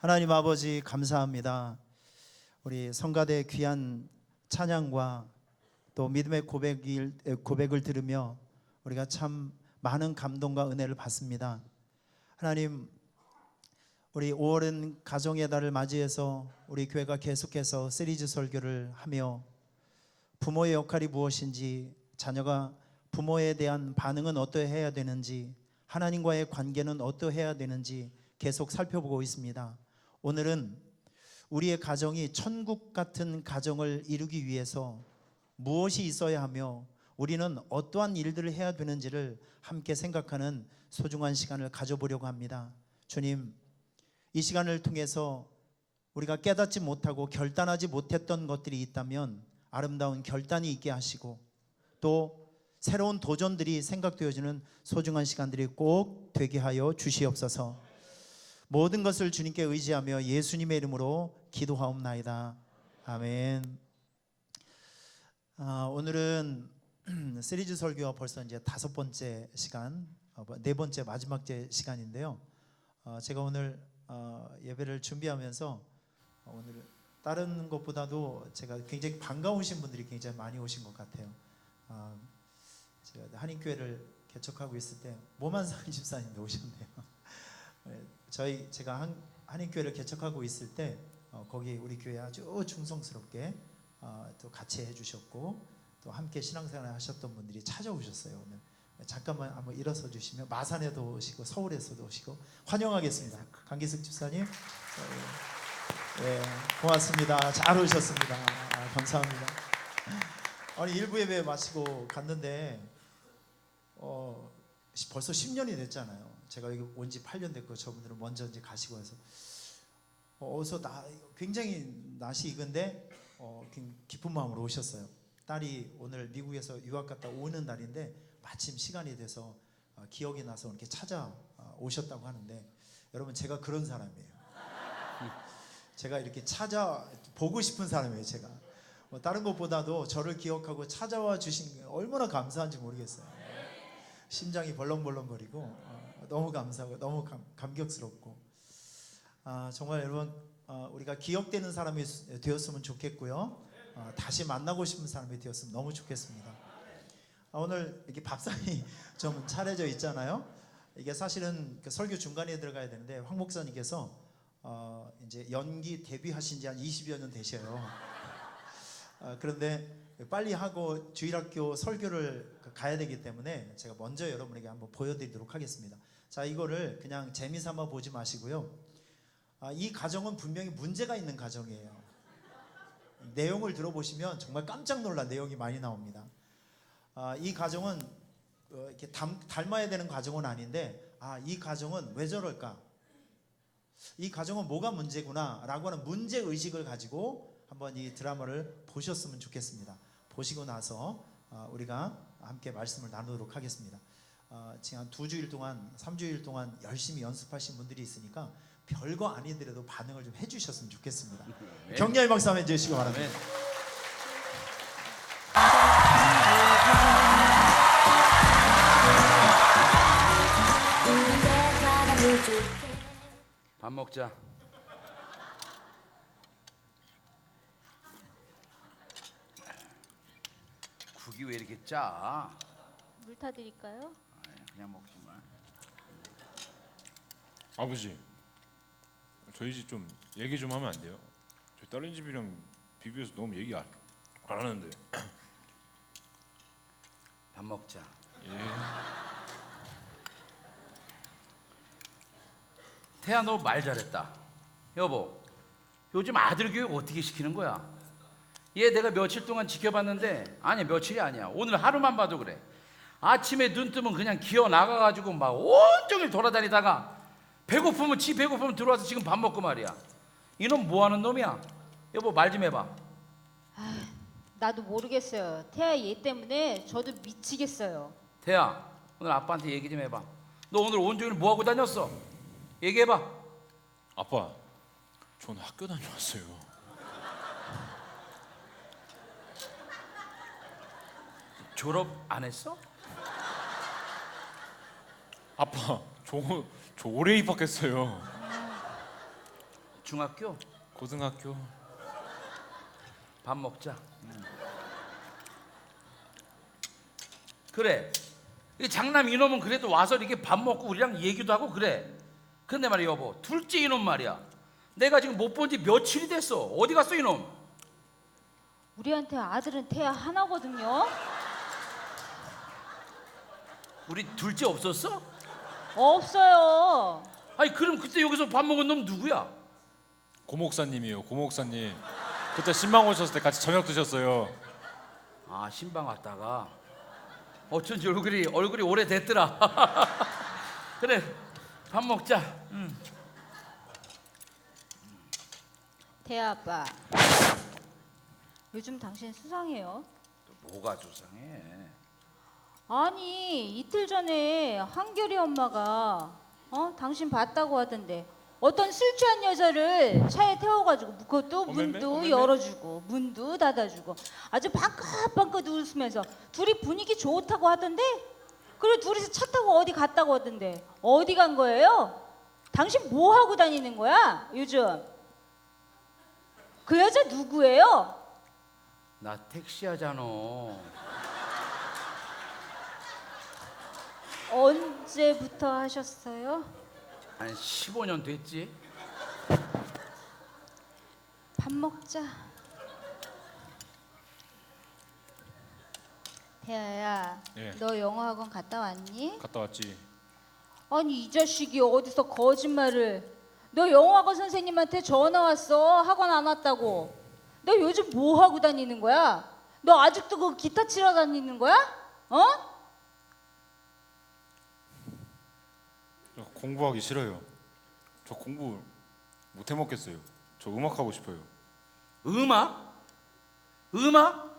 하나님 아버지 감사합니다. 우리 성가대 귀한 찬양과 또 믿음의 고백을 들으며 우리가 참 많은 감동과 은혜를 받습니다. 하나님, 우리 5월은 가정의 달을 맞이해서 우리 교회가 계속해서 시리즈 설교를 하며 부모의 역할이 무엇인지, 자녀가 부모에 대한 반응은 어떠해야 되는지, 하나님과의 관계는 어떠해야 되는지 계속 살펴보고 있습니다. 오늘은 우리의 가정이 천국 같은 가정을 이루기 위해서 무엇이 있어야 하며 우리는 어떠한 일들을 해야 되는지를 함께 생각하는 소중한 시간을 가져보려고 합니다. 주님, 이 시간을 통해서 우리가 깨닫지 못하고 결단하지 못했던 것들이 있다면 아름다운 결단이 있게 하시고, 또 새로운 도전들이 생각되어지는 소중한 시간들이 꼭 되게 하여 주시옵소서. 모든 것을 주님께 의지하며 예수님의 이름으로 기도하옵나이다. 아멘. 오늘은 시리즈 설교가 벌써 이제 5번째 시간, 4번째 마지막 시간인데요. 제가 오늘 예배를 준비하면서 오늘 다른 것보다도 제가 굉장히 반가우신 분들이 굉장히 많이 오신 것 같아요. 제가 한인교회를 개척하고 있을 때 모만상 집사님도 오셨네요. 제가 한인교회를 개척하고 있을 때 거기 우리 교회 아주 충성스럽게 또 같이 해주셨고, 또 함께 신앙생활 하셨던 분들이 찾아오셨어요. 오늘 잠깐만 한번 일어서 주시면, 마산에도 오시고 서울에서도 오시고 환영하겠습니다. 강기숙 집사님, 네, 고맙습니다. 잘 오셨습니다. 감사합니다. 아니, 일부 예배 마치고 갔는데 벌써 10년이 됐잖아요. 제가 여기 온 지 8년 됐고, 저분들은 먼저 이제 가시고 해서 어서 굉장히 날씨 익은데 기쁜 마음으로 오셨어요. 딸이 오늘 미국에서 유학 갔다 오는 날인데 마침 시간이 돼서 기억이 나서 이렇게 찾아오셨다고 하는데, 여러분, 제가 그런 사람이에요. 제가 이렇게 찾아보고 싶은 사람이에요. 제가 다른 것보다도 저를 기억하고 찾아와 주신 게 얼마나 감사한지 모르겠어요. 심장이 벌렁벌렁거리고 너무 감사하고 너무 감격스럽고, 정말 여러분, 우리가 기억되는 사람이 되었으면 좋겠고요. 다시 만나고 싶은 사람이 되었으면 너무 좋겠습니다. 오늘 이렇게 밥상이 좀 차려져 있잖아요. 이게 사실은 설교 중간에 들어가야 되는데 황 목사님께서 이제 연기 데뷔하신 지 한 20여 년 되셔요. 그런데 빨리 하고 주일학교 설교를 가야 되기 때문에 제가 먼저 여러분에게 한번 보여드리도록 하겠습니다. 자, 이거를 그냥 재미삼아 보지 마시고요. 이 가정은 분명히 문제가 있는 가정이에요. 내용을 들어보시면 정말 깜짝 놀랄 내용이 많이 나옵니다. 이 가정은 이렇게 닮아야 되는 가정은 아닌데, 이 가정은 왜 저럴까? 이 가정은 뭐가 문제구나 라고 하는 문제의식을 가지고 한번 이 드라마를 보셨으면 좋겠습니다. 보시고 나서 우리가 함께 말씀을 나누도록 하겠습니다. 지금 한 2주일 동안, 3주일 동안 열심히 연습하신 분들이 있으니까 별거 아니더라도 반응을 좀 해주셨으면 좋겠습니다. 격려의 박수 한번 해주시기 바랍니다. 밥 먹자. 국이 왜 이렇게 짜? 물 타드릴까요? 그냥 먹지 마. 아버지, 저희 집 좀 얘기 좀 하면 안 돼요? 저희 다른 집이랑 비교해서 너무 얘기 안 하는데. 밥 먹자. 예. 태야, 너 말 잘했다. 여보, 요즘 아들 교육 어떻게 시키는 거야? 얘 내가 며칠 동안 지켜봤는데, 아니 며칠이 아니야, 오늘 하루만 봐도 그래. 아침에 눈 뜨면 그냥 기어 나가가지고 막 온종일 돌아다니다가 배고프면 들어와서 지금 밥 먹고 말이야. 이놈 뭐하는 놈이야? 여보, 말 좀 해봐. 나도 모르겠어요. 태아 얘 때문에 저도 미치겠어요. 태야, 오늘 아빠한테 얘기 좀 해봐. 너 오늘 온종일 뭐하고 다녔어? 얘기해봐. 아빠, 저는 학교 다녀왔어요. 졸업 안 했어? 아빠, 저 올해 입학했어요. 중학교 고등학교. 밥 먹자. 그래. 이 장남 이놈은 그래도 와서 이렇게 밥 먹고 우리랑 얘기도 하고 그래. 근데 말이야 여보, 둘째 이놈 말이야. 내가 지금 못 본 지 며칠이 됐어. 어디 갔어 이놈? 우리한테 아들은 태아 하나거든요. 우리 둘째 없었어? 없어요. 아니 그럼 그때 여기서 밥 먹은 놈 누구야? 고목사님이요. 고목사님. 그때 신방 오셨을 때 같이 저녁 드셨어요. 아 신방 왔다가 어쩐지 얼굴이 오래됐더라. 그래 밥 먹자. 태아 아빠. 요즘 당신 수상해요. 뭐가 수상해? 아니 이틀 전에 한결이 엄마가 당신 봤다고 하던데 어떤 술 취한 여자를 차에 태워가지고 그것도 문도 어메메? 열어주고 문도 닫아주고 아주 방긋방긋 웃으면서 둘이 분위기 좋다고 하던데 그리고 둘이서 차 타고 어디 갔다고 하던데 어디 간 거예요? 당신 뭐 하고 다니는 거야 요즘? 그 여자 누구예요? 나 택시 하잖아. 언제부터 하셨어요? 한 15년 됐지. 밥 먹자. 태아야, 예. 너 영어학원 갔다 왔니? 갔다 왔지. 아니 이 자식이 어디서 거짓말을? 너 영어학원 선생님한테 전화 왔어. 학원 안 왔다고. 너 요즘 뭐 하고 다니는 거야? 너 아직도 그 기타 치러 다니는 거야? 어? 저 공부하기 싫어요. 저 공부 못 해먹겠어요. 저 음악 하고 싶어요. 음악? 음악?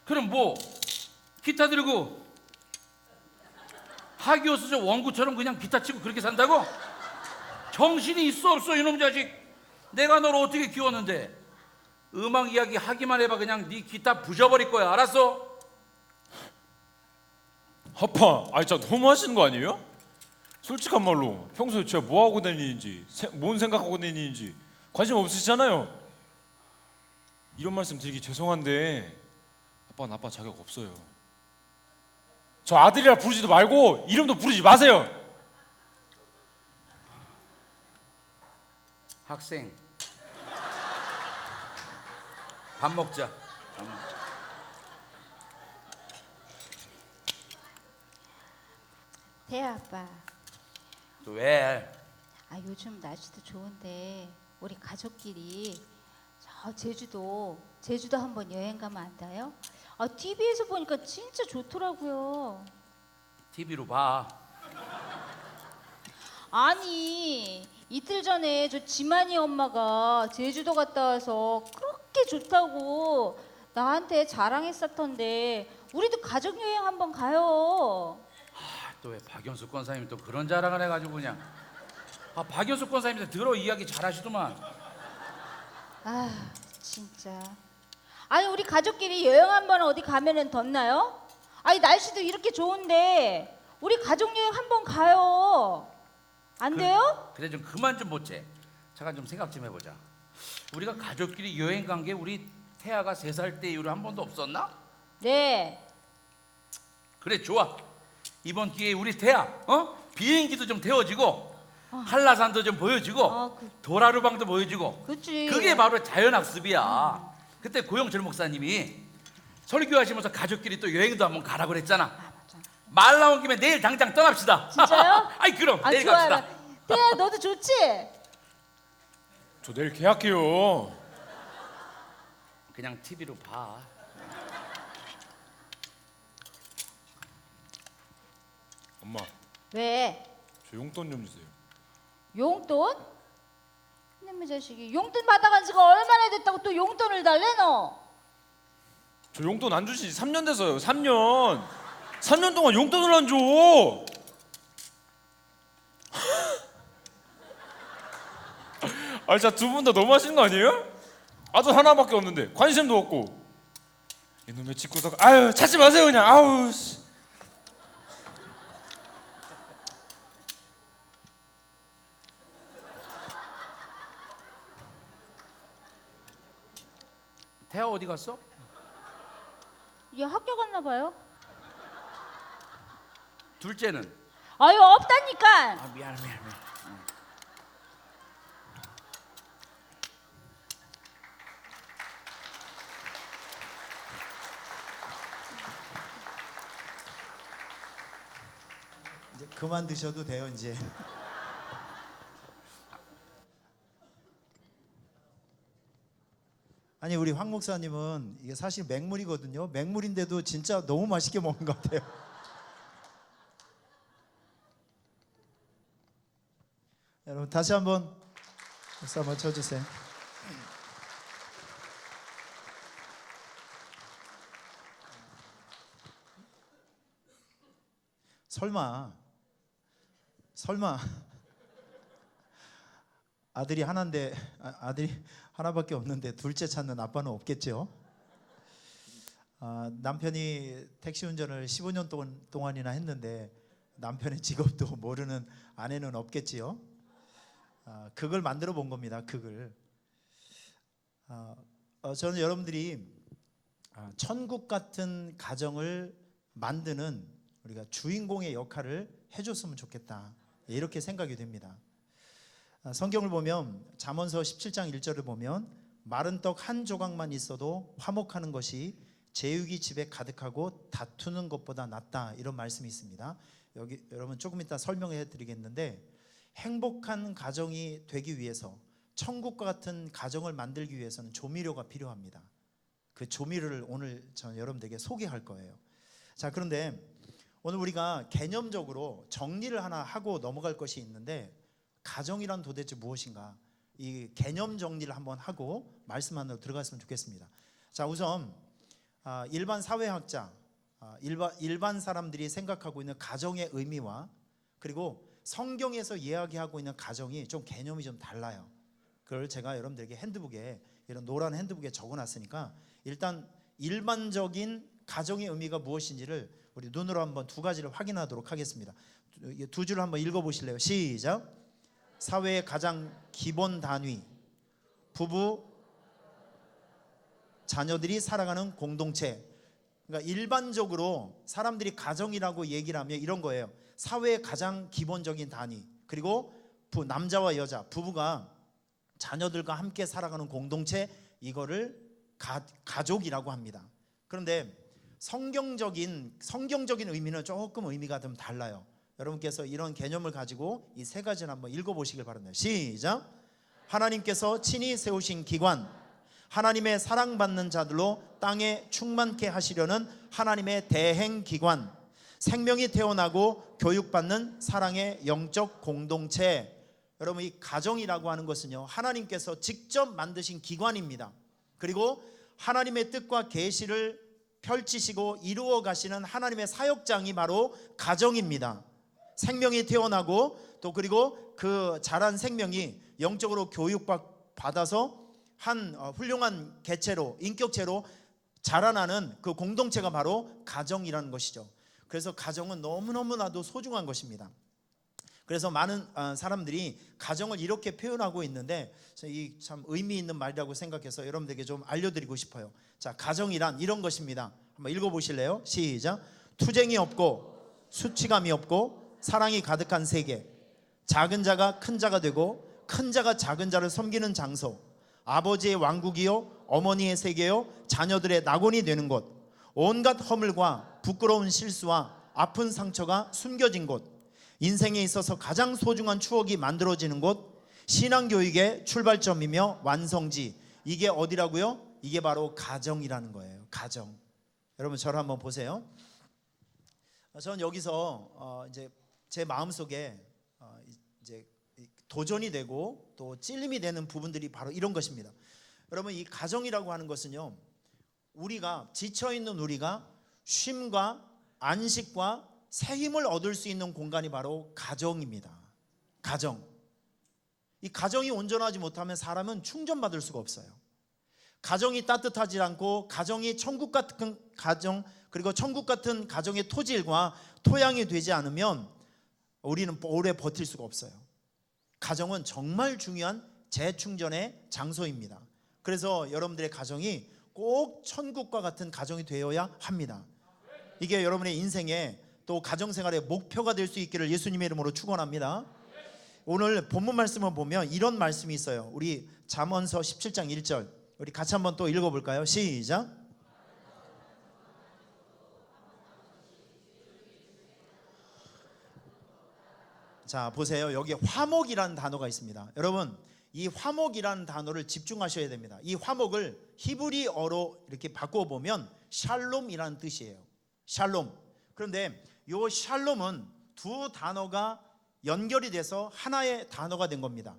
그럼 뭐 기타 들고 하기호수 저 원구처럼 그냥 기타 치고 그렇게 산다고? 정신이 있어 없어 이놈 자식. 내가 너를 어떻게 키웠는데 음악 이야기 하기만 해봐 그냥 네 기타 부셔버릴 거야. 알았어? 아빠, 아니 진짜 너무 하시는 거 아니에요? 솔직한 말로 평소에 제가 뭐 하고 다니는지, 뭔 생각하고 다니는지 관심 없으시잖아요. 이런 말씀 드리기 죄송한데 아빠는 아빠 자격 없어요. 저 아들이라 부르지도 말고 이름도 부르지 마세요. 학생 밥 먹자. 태아 아빠. 또 왜? 아 요즘 날씨도 좋은데 우리 가족끼리 저 제주도 한번 여행 가면 안 돼요? 아 TV에서 보니까 진짜 좋더라고요. TV로 봐. 아니 이틀 전에 저 지만이 엄마가 제주도 갔다 와서 그렇게 좋다고 나한테 자랑했었던데 우리도 가족 여행 한번 가요. 또 왜 박연수 권사님이 또 그런 자랑을 해가지고 그냥. 아 박연수 권사님한테 들어 이야기 잘하시더만. 아 진짜. 아니 우리 가족끼리 여행 한번 어디 가면은 덧나요? 아니 날씨도 이렇게 좋은데 우리 가족 여행 한번 가요. 안 돼요? 그래 좀 그만 좀 못해. 잠깐 좀 생각 좀 해보자. 우리가 가족끼리 여행 간 게 우리 태아가 3살 때 이후로 한 번도 없었나? 네. 그래 좋아. 이번 기회에 우리 태아 비행기도 좀 태워지고 한라산도 좀 보여주고 도라루방도 보여주고 그치. 그게 바로 자연학습이야. 그때 고영철 목사님이 설교하시면서 가족끼리 또 여행도 한번 가라고 그랬잖아. 맞아. 말 나온 김에 내일 당장 떠납시다. 진짜요? 아이 그럼 아 내일 좋아요. 갑시다. 태아 너도 좋지? 저 내일 계약해요. 그냥 TV로 봐. 엄마, 왜? 저 용돈 좀 주세요. 용돈? 이놈의 자식이 용돈 받아간 지가 얼마나 됐다고 또 용돈을 달래 너? 저 용돈 안 주신 지 3년 돼서요. 3년 동안 용돈을 안 줘. 아 진짜 두 분 다 너무 하시는 거 아니에요? 아들 하나밖에 없는데 관심도 없고. 이놈의 집구석. 아유 찾지 마세요 그냥. 아우 씨. 태아 어디 갔어? 얘 학교 갔나 봐요. 둘째는? 아유 없다니까. 아 미안해. 이제 그만 드셔도 돼요 이제. 아니 우리 황 목사님은 이게 사실 맹물이거든요. 맹물인데도 진짜 너무 맛있게 먹는 것 같아요. 여러분 다시 한번 박수 한번 쳐주세요. 설마 아들이 하나인데 아들이 하나밖에 없는데 둘째 찾는 아빠는 없겠죠? 남편이 택시 운전을 15년 동안이나 했는데 남편의 직업도 모르는 아내는 없겠지요? 극을 만들어 본 겁니다. 극을. 저는 여러분들이 천국 같은 가정을 만드는 우리가 주인공의 역할을 해줬으면 좋겠다, 이렇게 생각이 됩니다. 성경을 보면 잠언서 17장 1절을 보면 마른 떡 한 조각만 있어도 화목하는 것이 제육이 집에 가득하고 다투는 것보다 낫다, 이런 말씀이 있습니다. 여기 여러분 조금 이따 설명해 드리겠는데, 행복한 가정이 되기 위해서, 천국과 같은 가정을 만들기 위해서는 조미료가 필요합니다. 그 조미료를 오늘 저는 여러분들에게 소개할 거예요. 자, 그런데 오늘 우리가 개념적으로 정리를 하나 하고 넘어갈 것이 있는데, 가정이란 도대체 무엇인가, 이 개념 정리를 한번 하고 말씀 안으로 들어갔으면 좋겠습니다. 자, 우선 일반 사회학자, 일반 사람들이 생각하고 있는 가정의 의미와 그리고 성경에서 이야기하고 있는 가정이 좀 개념이 좀 달라요. 그걸 제가 여러분들에게 핸드북에, 이런 노란 핸드북에 적어놨으니까 일단 일반적인 가정의 의미가 무엇인지를 우리 눈으로 한번 두 가지를 확인하도록 하겠습니다. 두 줄을 한번 읽어보실래요? 시작. 사회의 가장 기본 단위, 부부, 자녀들이 살아가는 공동체. 그러니까 일반적으로 사람들이 가정이라고 얘기를 하면 이런 거예요. 사회의 가장 기본적인 단위, 그리고 남자와 여자, 부부가 자녀들과 함께 살아가는 공동체, 이거를 가족이라고 합니다. 그런데 성경적인 의미는 조금 의미가 좀 달라요. 여러분께서 이런 개념을 가지고 이 세 가지를 한번 읽어보시길 바랍니다. 시작. 하나님께서 친히 세우신 기관, 하나님의 사랑받는 자들로 땅에 충만케 하시려는 하나님의 대행기관, 생명이 태어나고 교육받는 사랑의 영적 공동체. 여러분, 이 가정이라고 하는 것은요, 하나님께서 직접 만드신 기관입니다. 그리고 하나님의 뜻과 계시를 펼치시고 이루어 가시는 하나님의 사역장이 바로 가정입니다. 생명이 태어나고 또 그리고 그 자란 생명이 영적으로 교육받아서 한 훌륭한 개체로, 인격체로 자라나는 그 공동체가 바로 가정이라는 것이죠. 그래서 가정은 너무너무나도 소중한 것입니다. 그래서 많은 사람들이 가정을 이렇게 표현하고 있는데, 이 참 의미 있는 말이라고 생각해서 여러분들에게 좀 알려드리고 싶어요. 자, 가정이란 이런 것입니다. 한번 읽어보실래요? 시작. 투쟁이 없고 수치감이 없고 사랑이 가득한 세계, 작은 자가 큰 자가 되고 큰 자가 작은 자를 섬기는 장소, 아버지의 왕국이요 어머니의 세계요 자녀들의 낙원이 되는 곳, 온갖 허물과 부끄러운 실수와 아픈 상처가 숨겨진 곳, 인생에 있어서 가장 소중한 추억이 만들어지는 곳, 신앙교육의 출발점이며 완성지. 이게 어디라고요? 이게 바로 가정이라는 거예요. 가정. 여러분 저를 한번 보세요. 저는 여기서 이제 제 마음속에 이제 도전이 되고 또 찔림이 되는 부분들이 바로 이런 것입니다. 여러분, 이 가정이라고 하는 것은요, 우리가 지쳐있는 우리가 쉼과 안식과 새 힘을 얻을 수 있는 공간이 바로 가정입니다. 가정. 이 가정이 온전하지 못하면 사람은 충전받을 수가 없어요. 가정이 따뜻하지 않고 가정이 천국 같은 가정, 그리고 천국 같은 가정의 토질과 토양이 되지 않으면 우리는 오래 버틸 수가 없어요. 가정은 정말 중요한 재충전의 장소입니다. 그래서 여러분들의 가정이 꼭 천국과 같은 가정이 되어야 합니다. 이게 여러분의 인생에 또 가정생활의 목표가 될 수 있기를 예수님의 이름으로 축원합니다. 오늘 본문 말씀을 보면 이런 말씀이 있어요. 우리 잠언서 17장 1절 우리 같이 한번 또 읽어볼까요? 시작. 자 보세요. 여기 화목이라는 단어가 있습니다. 여러분 이 화목이라는 단어를 집중하셔야 됩니다. 이 화목을 히브리어로 이렇게 바꿔보면 샬롬이라는 뜻이에요. 샬롬. 그런데 이 샬롬은 두 단어가 연결이 돼서 하나의 단어가 된 겁니다.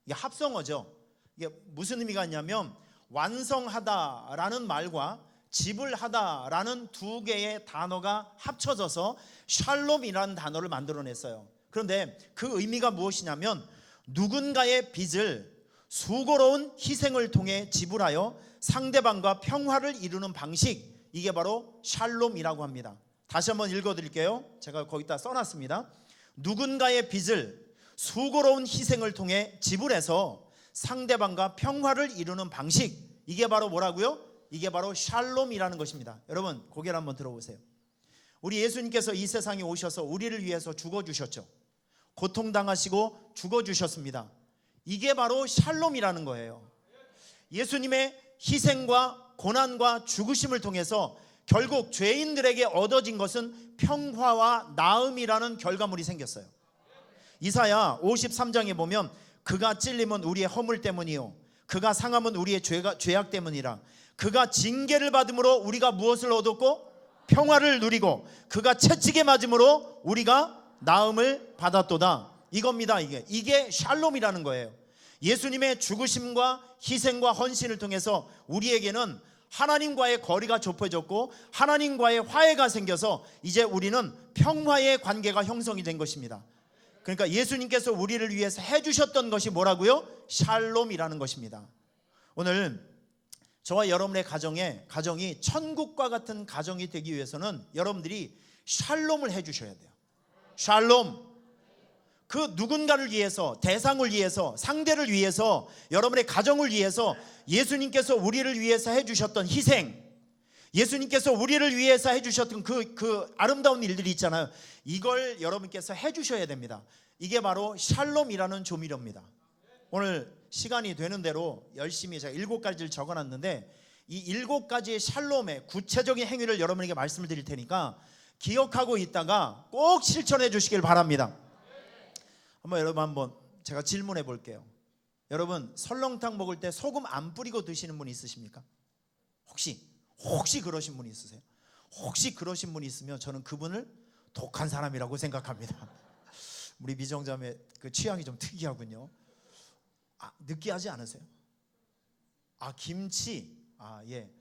이게 합성어죠. 이게 무슨 의미가 있냐면 완성하다라는 말과 지불하다라는 두 개의 단어가 합쳐져서 샬롬이라는 단어를 만들어냈어요. 그런데 그 의미가 무엇이냐면 누군가의 빚을 수고로운 희생을 통해 지불하여 상대방과 평화를 이루는 방식, 이게 바로 샬롬이라고 합니다. 다시 한번 읽어드릴게요. 제가 거기다 써놨습니다. 누군가의 빚을 수고로운 희생을 통해 지불해서 상대방과 평화를 이루는 방식, 이게 바로 뭐라고요? 이게 바로 샬롬이라는 것입니다. 여러분 고개를 한번 들어보세요. 우리 예수님께서 이 세상에 오셔서 우리를 위해서 죽어주셨죠. 고통당하시고 죽어주셨습니다. 이게 바로 샬롬이라는 거예요. 예수님의 희생과 고난과 죽으심을 통해서 결국 죄인들에게 얻어진 것은 평화와 나음이라는 결과물이 생겼어요. 이사야 53장에 보면 그가 찔림은 우리의 허물 때문이요 그가 상함은 우리의 죄악 때문이라. 그가 징계를 받음으로 우리가 무엇을 얻었고 평화를 누리고 그가 채찍에 맞음으로 우리가 나음을 받았도다. 이겁니다. 이게 샬롬이라는 거예요. 예수님의 죽으심과 희생과 헌신을 통해서 우리에게는 하나님과의 거리가 좁혀졌고 하나님과의 화해가 생겨서 이제 우리는 평화의 관계가 형성이 된 것입니다. 그러니까 예수님께서 우리를 위해서 해주셨던 것이 뭐라고요? 샬롬이라는 것입니다. 오늘 저와 여러분의 가정이 천국과 같은 가정이 되기 위해서는 여러분들이 샬롬을 해주셔야 돼요. 샬롬. 그 누군가를 위해서, 대상을 위해서, 상대를 위해서, 여러분의 가정을 위해서 예수님께서 우리를 위해서 해주셨던 희생, 예수님께서 우리를 위해서 해주셨던 그 아름다운 일들이 있잖아요. 이걸 여러분께서 해주셔야 됩니다. 이게 바로 샬롬이라는 조미료입니다. 오늘 시간이 되는 대로 열심히 제가 7가지를 적어놨는데 이 7가지의 샬롬의 구체적인 행위를 여러분에게 말씀을 드릴 테니까 기억하고 있다가 꼭 실천해 주시길 바랍니다. 여러분 제가 질문해 볼게요. 여러분 설렁탕 먹을 때 소금 안 뿌리고 드시는 분 있으십니까? 혹시 그러신 분이 있으세요? 혹시 그러신 분이 있으면 저는 그분을 독한 사람이라고 생각합니다. 우리 미정자매 그 취향이 좀 특이하군요. 느끼하지 않으세요? 김치. 예.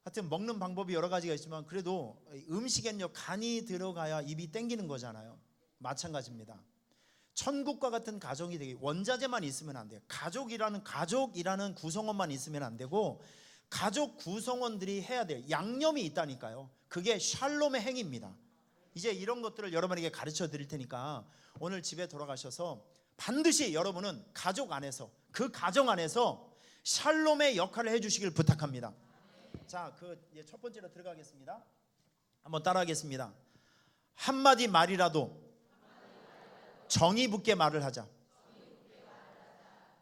하여튼 먹는 방법이 여러 가지가 있지만 그래도 음식엔요 간이 들어가야 입이 땡기는 거잖아요. 마찬가지입니다. 천국과 같은 가정이 되기 원자재만 있으면 안 돼요. 가족이라는 구성원만 있으면 안 되고 가족 구성원들이 해야 돼요. 양념이 있다니까요. 그게 샬롬의 행위입니다. 이제 이런 것들을 여러분에게 가르쳐 드릴 테니까 오늘 집에 돌아가셔서 반드시 여러분은 가족 안에서 그 가정 안에서 샬롬의 역할을 해주시길 부탁합니다. 자, 첫 번째로 들어가겠습니다. 한번 따라하겠습니다. 한마디 말이라도 정이 붙게 말을 하자.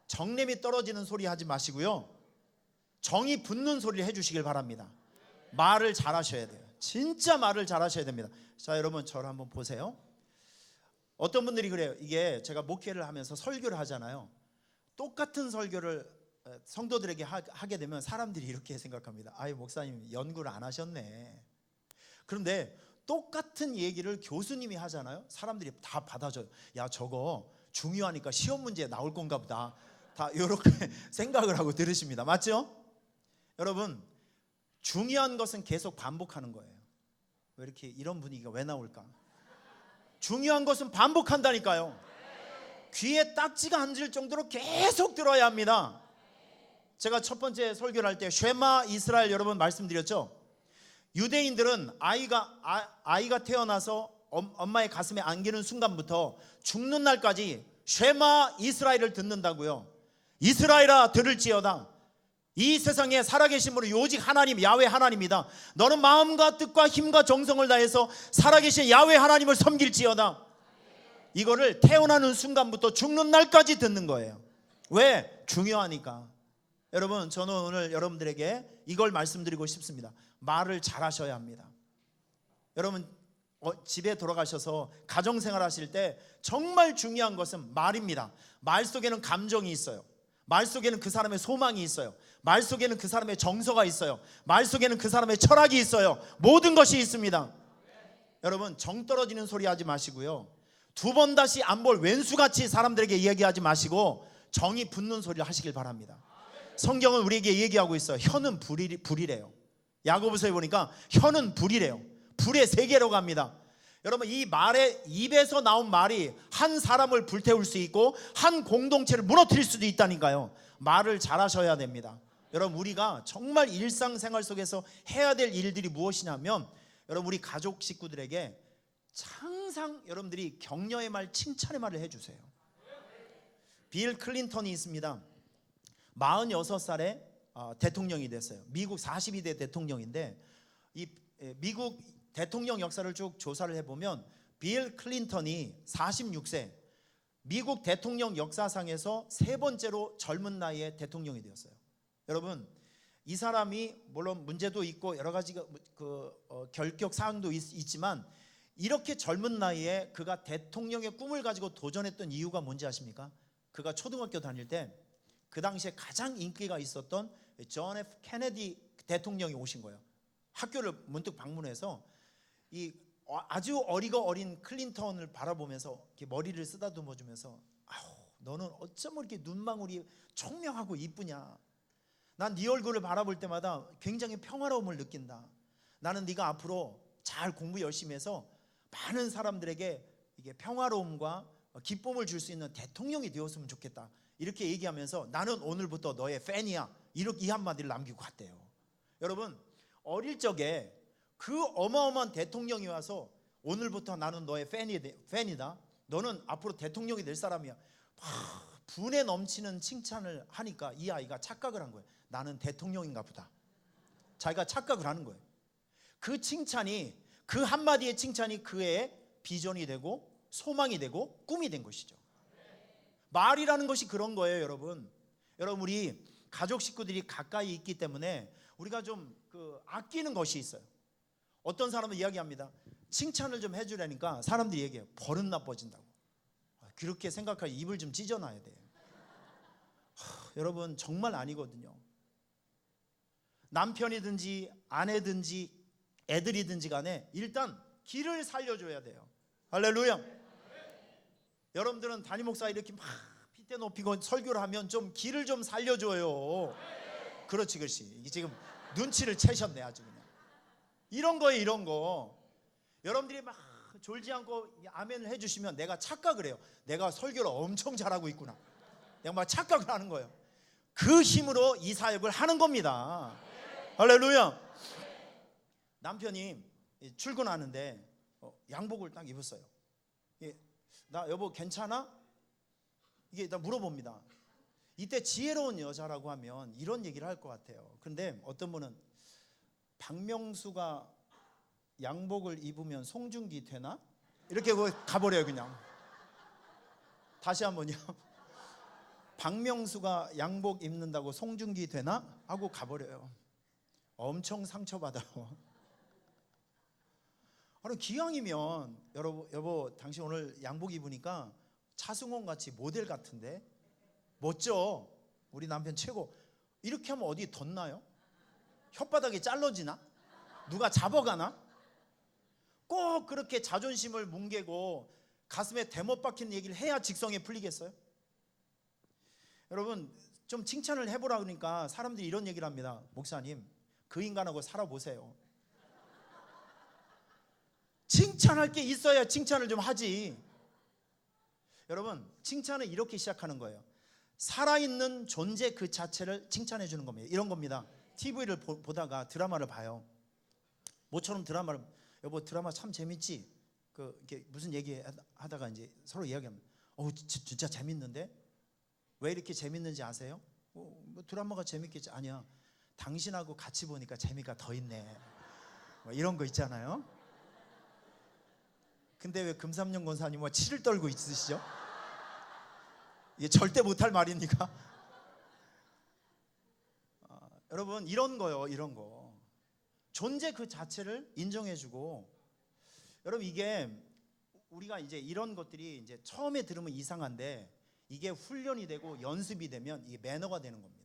정냄이 떨어지는 소리 하지 마시고요. 정이 붙는 소리를 해주시길 바랍니다. 말을 잘하셔야 돼요. 진짜 말을 잘하셔야 됩니다. 자, 여러분 저를 한번 보세요. 어떤 분들이 그래요. 이게 제가 목회를 하면서 설교를 하잖아요. 똑같은 설교를 성도들에게 하게 되면 사람들이 이렇게 생각합니다. 목사님 연구를 안 하셨네. 그런데 똑같은 얘기를 교수님이 하잖아요. 사람들이 다 받아줘요. 야, 저거 중요하니까 시험 문제에 나올 건가 보다. 다 이렇게 생각을 하고 들으십니다. 맞죠? 여러분, 중요한 것은 계속 반복하는 거예요. 왜 이렇게 이런 분위기가 왜 나올까? 중요한 것은 반복한다니까요. 귀에 딱지가 앉을 정도로 계속 들어야 합니다. 제가 첫 번째 설교를 할 때 쉐마 이스라엘 여러분 말씀드렸죠. 유대인들은 아이가 태어나서 엄마의 가슴에 안기는 순간부터 죽는 날까지 쉐마 이스라엘을 듣는다고요. 이스라엘아 들을지어다. 이 세상에 살아계신 분은 오직 하나님, 야훼 하나님이다. 너는 마음과 뜻과 힘과 정성을 다해서 살아계신 야훼 하나님을 섬길지어다. 이거를 태어나는 순간부터 죽는 날까지 듣는 거예요. 왜? 중요하니까. 여러분, 저는 오늘 여러분들에게 이걸 말씀드리고 싶습니다. 말을 잘하셔야 합니다. 여러분, 집에 돌아가셔서 가정생활 하실 때 정말 중요한 것은 말입니다. 말 속에는 감정이 있어요. 말 속에는 그 사람의 소망이 있어요. 말 속에는 그 사람의 정서가 있어요. 말 속에는 그 사람의 철학이 있어요. 모든 것이 있습니다. 여러분, 정 떨어지는 소리 하지 마시고요, 두 번 다시 안 볼 왼수같이 사람들에게 이야기하지 마시고 정이 붙는 소리를 하시길 바랍니다. 성경은 우리에게 얘기하고 있어요. 혀는 불이래요. 야고보서에 보니까 혀는 불이래요. 불의 세계로 갑니다. 여러분, 이 말의 입에서 나온 말이 한 사람을 불태울 수 있고 한 공동체를 무너뜨릴 수도 있다니까요. 말을 잘하셔야 됩니다. 여러분, 우리가 정말 일상생활 속에서 해야 될 일들이 무엇이냐면, 여러분, 우리 가족 식구들에게 항상 여러분들이 격려의 말, 칭찬의 말을 해주세요. 빌 클린턴이 있습니다. 46살에 대통령이 됐어요. 미국 42대 대통령인데, 이 미국 대통령 역사를 쭉 조사를 해보면 빌 클린턴이 46세, 미국 대통령 역사상에서 세 번째로 젊은 나이에 대통령이 되었어요. 여러분, 이 사람이 물론 문제도 있고 여러 가지 결격 사항도 있지만, 이렇게 젊은 나이에 그가 대통령의 꿈을 가지고 도전했던 이유가 뭔지 아십니까? 그가 초등학교 다닐 때 그 당시에 가장 인기가 있었던 존 F 케네디 대통령이 오신 거예요. 학교를 문득 방문해서 이 아주 어리고 어린 클린턴을 바라보면서 이렇게 머리를 쓰다듬어 주면서, 아우, 너는 어쩜 이렇게 눈망울이 총명하고 이쁘냐. 난 네 얼굴을 바라볼 때마다 굉장히 평화로움을 느낀다. 나는 네가 앞으로 잘 공부 열심히 해서 많은 사람들에게 이게 평화로움과 기쁨을 줄 수 있는 대통령이 되었으면 좋겠다. 이렇게 얘기하면서 나는 오늘부터 너의 팬이야. 이렇게 이 한마디를 남기고 갔대요. 여러분, 어릴 적에 그 어마어마한 대통령이 와서 오늘부터 나는 너의 팬이다. 너는 앞으로 대통령이 될 사람이야. 분에 넘치는 칭찬을 하니까 이 아이가 착각을 한 거예요. 나는 대통령인가 보다. 자기가 착각을 하는 거예요. 그 칭찬이, 그 한마디의 칭찬이 그의 비전이 되고 소망이 되고 꿈이 된 것이죠. 말이라는 것이 그런 거예요, 여러분. 여러분, 우리 가족 식구들이 가까이 있기 때문에 우리가 좀 아끼는 것이 있어요. 어떤 사람은 이야기합니다. 칭찬을 좀 해주라니까 사람들이 얘기해요. 버릇 나빠진다고. 그렇게 생각하고 입을 좀 찢어놔야 돼. 여러분, 정말 아니거든요. 남편이든지 아내든지 애들이든지 간에 일단 길을 살려줘야 돼요. 할렐루야. 여러분들은 담임 목사 이렇게 막 핏대 높이고 설교를 하면 좀 길을 좀 살려줘요. 그렇지, 그렇지. 이게 지금 눈치를 채셨네, 아주 그냥. 이런 거예요, 이런 거. 여러분들이 막 졸지 않고 아멘을 해주시면 내가 착각을 해요. 내가 설교를 엄청 잘하고 있구나. 내가 막 착각을 하는 거예요. 그 힘으로 이 사역을 하는 겁니다. 할렐루야. 남편이 출근하는데 양복을 딱 입었어요. 나 여보 괜찮아? 이게 나 물어봅니다. 이때 지혜로운 여자라고 하면 이런 얘기를 할 것 같아요. 근데 어떤 분은 박명수가 양복을 입으면 송중기 되나? 이렇게 가버려요, 그냥. 다시 한번요. 박명수가 양복 입는다고 송중기 되나? 하고 가버려요. 엄청 상처받아요. 아니, 기왕이면 여보 당신 오늘 양복 입으니까 차승원 같이 모델 같은데 멋져. 우리 남편 최고. 이렇게 하면 어디 덧나요? 혓바닥이 잘라지나? 누가 잡아가나? 꼭 그렇게 자존심을 뭉개고 가슴에 대못 박힌 얘기를 해야 직성에 풀리겠어요? 여러분, 좀 칭찬을 해보라 그러니까 사람들이 이런 얘기를 합니다. 목사님, 그 인간하고 살아보세요. 칭찬할 게 있어야 칭찬을 좀 하지. 여러분, 칭찬은 이렇게 시작하는 거예요. 살아있는 존재 그 자체를 칭찬해 주는 겁니다. 이런 겁니다. TV를 보다가 드라마를 봐요. 모처럼 드라마를, 여보 드라마 참 재밌지? 이렇게 무슨 얘기 하다가 이제 서로 이야기합니다. 진짜 재밌는데? 왜 이렇게 재밌는지 아세요? 뭐 드라마가 재밌겠지. 아니야. 당신하고 같이 보니까 재미가 더 있네. 뭐 이런 거 있잖아요. 근데 왜 금삼년 권사님 뭐 치를 떨고 있으시죠? 이게 절대 못할 말입니까? 여러분 이런 거요. 이런 거. 존재 그 자체를 인정해주고, 여러분 이게 우리가 이제 이런 것들이 이제 처음에 들으면 이상한데 이게 훈련이 되고 연습이 되면 이게 매너가 되는 겁니다.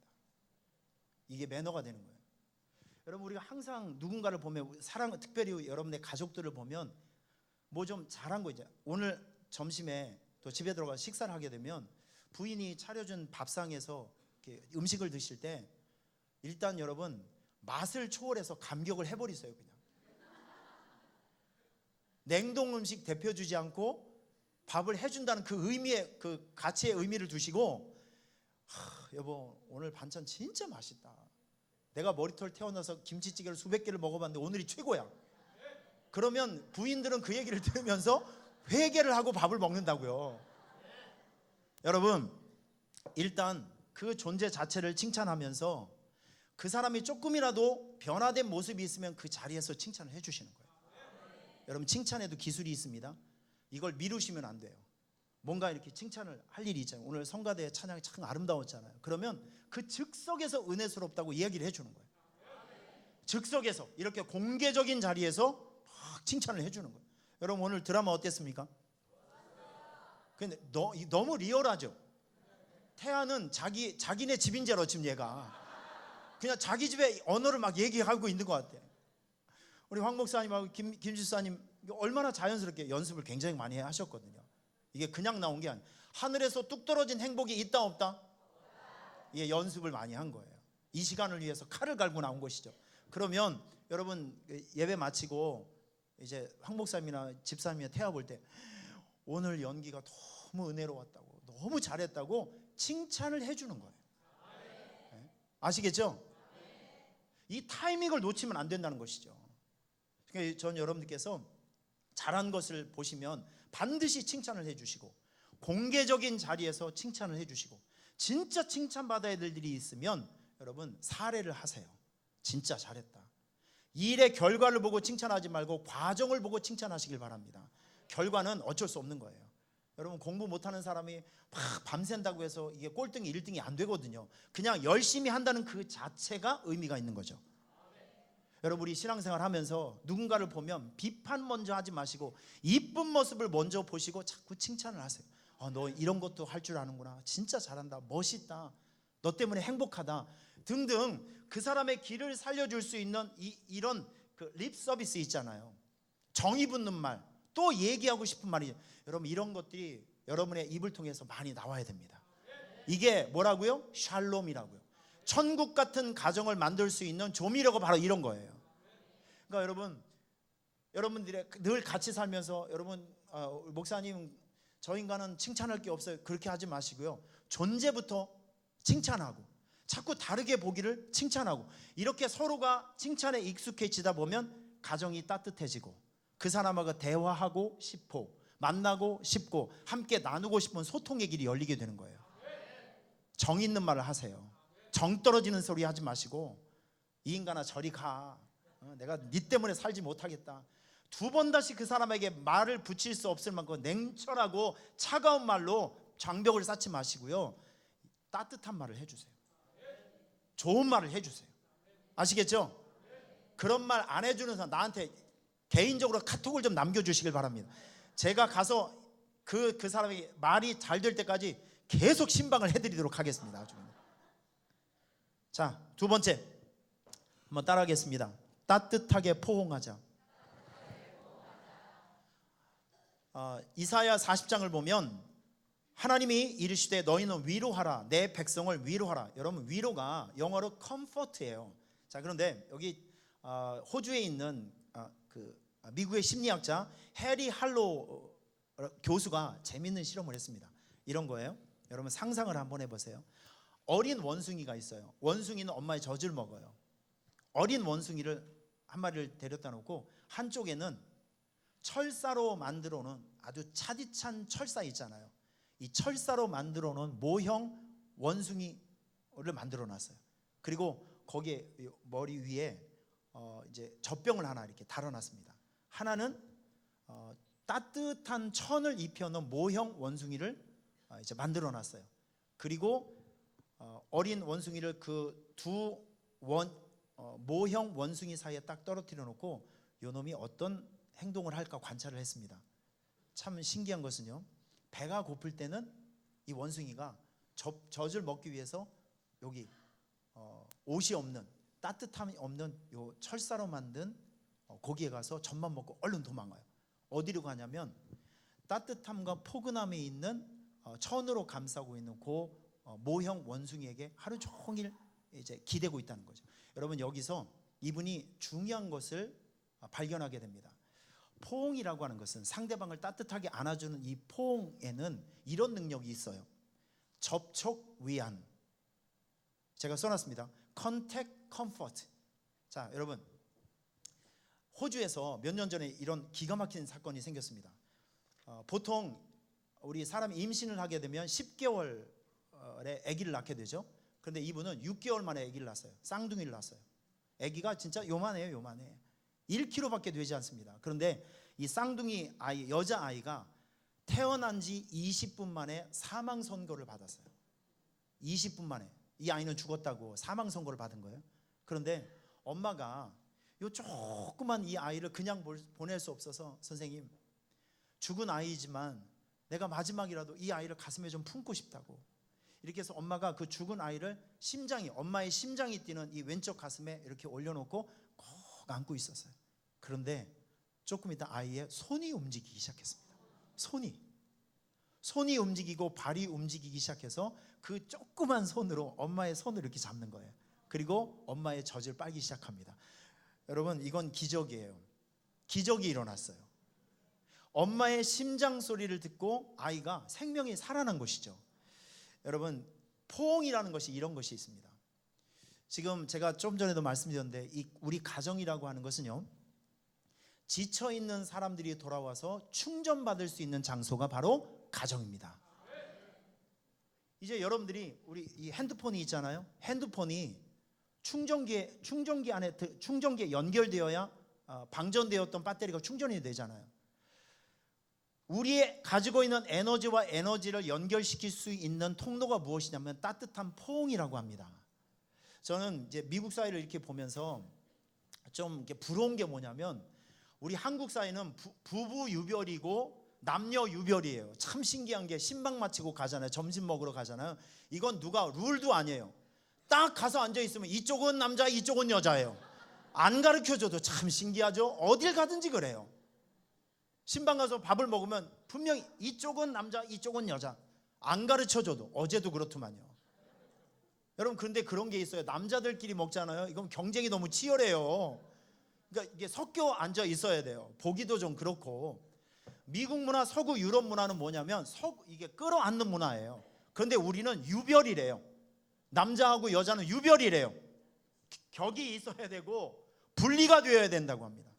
이게 매너가 되는 거예요. 여러분 우리가 항상 누군가를 보면 사랑, 특별히 여러분의 가족들을 보면 뭐 좀 잘한 거, 이제 오늘 점심에 또 집에 들어가 식사를 하게 되면 부인이 차려준 밥상에서 이렇게 음식을 드실 때 일단 여러분 맛을 초월해서 감격을 해버리세요. 그냥 냉동 음식 대표 주지 않고 밥을 해준다는 그 의미의, 그 가치의 의미를 두시고, 여보 오늘 반찬 진짜 맛있다. 내가 머리털 태어나서 김치찌개를 수백 개를 먹어봤는데 오늘이 최고야. 그러면 부인들은 그 얘기를 들으면서 회개를 하고 밥을 먹는다고요. 여러분 일단 그 존재 자체를 칭찬하면서 그 사람이 조금이라도 변화된 모습이 있으면 그 자리에서 칭찬을 해주시는 거예요. 여러분 칭찬에도 기술이 있습니다. 이걸 미루시면 안 돼요. 뭔가 이렇게 칭찬을 할 일이 있잖아요. 오늘 성가대 찬양이 참 아름다웠잖아요. 그러면 그 즉석에서 은혜스럽다고 이야기를 해주는 거예요. 즉석에서 이렇게 공개적인 자리에서 막 칭찬을 해주는 거예요. 여러분 오늘 드라마 어땠습니까? 근데 너무 리얼하죠. 태아는 자기네 집인 줄 알아. 지금 얘가 그냥 자기 집의 언어를 막 얘기하고 있는 것 같아. 우리 황 목사님하고 김 집사님 얼마나 자연스럽게 연습을 굉장히 많이 하셨거든요. 이게 그냥 나온 게 아니에요. 하늘에서 뚝 떨어진 행복이 있다 없다? 예, 연습을 많이 한 거예요. 이 시간을 위해서 칼을 갈고 나온 것이죠. 그러면 여러분 예배 마치고 이제 황 목사님이나 집사님이나 태아 볼 때 오늘 연기가 너무 은혜로웠다고, 너무 잘했다고 칭찬을 해주는 거예요. 네? 아시겠죠? 이 타이밍을 놓치면 안 된다는 것이죠. 그러니까 전 여러분들께서 잘한 것을 보시면 반드시 칭찬을 해주시고, 공개적인 자리에서 칭찬을 해주시고, 진짜 칭찬받아야 될 일이 있으면 여러분 사례를 하세요. 진짜 잘했다. 일의 결과를 보고 칭찬하지 말고 과정을 보고 칭찬하시길 바랍니다. 결과는 어쩔 수 없는 거예요. 여러분 공부 못하는 사람이 막 밤샌다고 해서 이게 꼴등이 1등이 안 되거든요. 그냥 열심히 한다는 그 자체가 의미가 있는 거죠. 여러분 우리 신앙생활 하면서 누군가를 보면 비판 먼저 하지 마시고 이쁜 모습을 먼저 보시고 자꾸 칭찬을 하세요. 너 이런 것도 할 줄 아는구나. 진짜 잘한다. 멋있다. 너 때문에 행복하다. 등등 그 사람의 길을 살려줄 수 있는 이런 그 립 서비스 있잖아요. 정이 붙는 말, 또 얘기하고 싶은 말이, 여러분 이런 것들이 여러분의 입을 통해서 많이 나와야 됩니다. 이게 뭐라고요? 샬롬이라고요. 천국 같은 가정을 만들 수 있는 조미료가 바로 이런 거예요. 그러니까 여러분들의 늘 같이 살면서 여러분 목사님 저 인간은 칭찬할 게 없어요. 그렇게 하지 마시고요. 존재부터 칭찬하고 자꾸 다르게 보기를 칭찬하고, 이렇게 서로가 칭찬에 익숙해지다 보면 가정이 따뜻해지고 그 사람하고 대화하고 싶고 만나고 싶고 함께 나누고 싶은 소통의 길이 열리게 되는 거예요. 정 있는 말을 하세요. 정 떨어지는 소리 하지 마시고 이 인간아 저리 가. 내가 네 때문에 살지 못하겠다. 두 번 다시 그 사람에게 말을 붙일 수 없을 만큼 냉철하고 차가운 말로 장벽을 쌓지 마시고요. 따뜻한 말을 해주세요. 좋은 말을 해주세요. 아시겠죠? 그런 말 안 해주는 사람 나한테 개인적으로 카톡을 좀 남겨주시길 바랍니다. 제가 가서 그 사람이 말이 잘 될 때까지 계속 신방을 해드리도록 하겠습니다. 자, 두 번째 한번 따라하겠습니다. 따뜻하게 포옹하자. 이사야 40장을 보면 하나님이 이르시되 너희는 위로하라. 내 백성을 위로하라. 여러분 위로가 영어로 comfort예요. 자, 그런데 여기 호주에 있는 미국의 심리학자 해리 할로 교수가 재밌는 실험을 했습니다. 이런 거예요. 여러분 상상을 한번 해보세요. 어린 원숭이가 있어요. 원숭이는 엄마의 젖을 먹어요. 어린 원숭이를 한 마리를 데려다 놓고 한쪽에는 철사로 만들어 놓은 아주 차디찬 철사 있잖아요. 이 철사로 만들어 놓은 모형 원숭이를 만들어 놨어요. 그리고 거기에 머리 위에 이제 젖병을 하나 이렇게 달아놨습니다. 하나는 따뜻한 천을 입혀놓은 모형 원숭이를 이제 만들어 놨어요. 그리고 어린 원숭이를 그 두 모형 원숭이 사이에 딱 떨어뜨려 놓고 요 놈이 어떤 행동을 할까 관찰을 했습니다. 참 신기한 것은요, 배가 고플 때는 이 원숭이가 젖을 먹기 위해서 여기 옷이 없는, 따뜻함이 없는 요 철사로 만든 거기에 가서 젖만 먹고 얼른 도망가요. 어디로 가냐면 따뜻함과 포근함에 있는 천으로 감싸고 있는 그 모형 원숭이에게 하루 종일 이제 기대고 있다는 거죠. 여러분, 여기서 이분이 중요한 것을 발견하게 됩니다. 포옹이라고 하는 것은 상대방을 따뜻하게 안아주는 이 포옹에는 이런 능력이 있어요. 접촉 위안. 제가 써놨습니다. Contact Comfort. 자, 여러분, 호주에서 몇 년 전에 이런 기가 막힌 사건이 생겼습니다. 보통 우리 사람이 임신을 하게 되면 10개월에 아기를 낳게 되죠. 그런데 이분은 6개월 만에 아기를 낳았어요. 쌍둥이를 낳았어요. 아기가 진짜 요만해요, 요만해. 1kg밖에 되지 않습니다. 그런데 이 쌍둥이 아이, 여자 아이가 태어난 지 20분 만에 사망 선고를 받았어요. 20분 만에 이 아이는 죽었다고 사망 선고를 받은 거예요. 그런데 엄마가 요 조그만 이 아이를 그냥 보낼 수 없어서, 선생님, 죽은 아이지만 내가 마지막이라도 이 아이를 가슴에 좀 품고 싶다고, 이렇게 해서 엄마가 그 죽은 아이를 엄마의 심장이 뛰는 이 왼쪽 가슴에 이렇게 올려놓고 꼭 안고 있었어요. 그런데 조금 있다 아이의 손이 움직이기 시작했습니다. 손이 움직이고 발이 움직이기 시작해서 그 조그만 손으로 엄마의 손을 이렇게 잡는 거예요. 그리고 엄마의 젖을 빨기 시작합니다. 여러분, 이건 기적이에요. 기적이 일어났어요. 엄마의 심장 소리를 듣고 아이가 생명이 살아난 것이죠. 여러분, 포옹이라는 것이 이런 것이 있습니다. 지금 제가 좀 전에도 말씀드렸는데 우리 가정이라고 하는 것은요, 지쳐있는 사람들이 돌아와서 충전받을 수 있는 장소가 바로 가정입니다. 이제 여러분들이 우리 이 핸드폰이 있잖아요. 핸드폰이 충전기 안에 충전기에 연결되어야 방전되었던 배터리가 충전이 되잖아요. 우리의 가지고 있는 에너지와 에너지를 연결시킬 수 있는 통로가 무엇이냐면 따뜻한 포옹이라고 합니다. 저는 이제 미국 사회를 이렇게 보면서 좀 이렇게 부러운 게 뭐냐면, 우리 한국 사회는 부부 유별이고 남녀 유별이에요. 참 신기한 게, 신방 마치고 가잖아요. 점심 먹으러 가잖아요. 이건 누가 룰도 아니에요. 딱 가서 앉아 있으면 이쪽은 남자, 이쪽은 여자예요. 안 가르쳐줘도 참 신기하죠. 어딜 가든지 그래요. 신방 가서 밥을 먹으면 분명히 이쪽은 남자, 이쪽은 여자. 안 가르쳐줘도. 어제도 그렇더만요. 여러분, 그런데 그런 게 있어요. 남자들끼리 먹잖아요. 이건 경쟁이 너무 치열해요. 그러니까 이게 섞여 앉아 있어야 돼요. 보기도 좀 그렇고. 미국 문화, 서구 유럽 문화는 뭐냐면 이게 끌어안는 문화예요. 그런데 우리는 유별이래요. 남자하고 여자는 유별이래요. 격이 있어야 되고 분리가 되어야 된다고 합니다.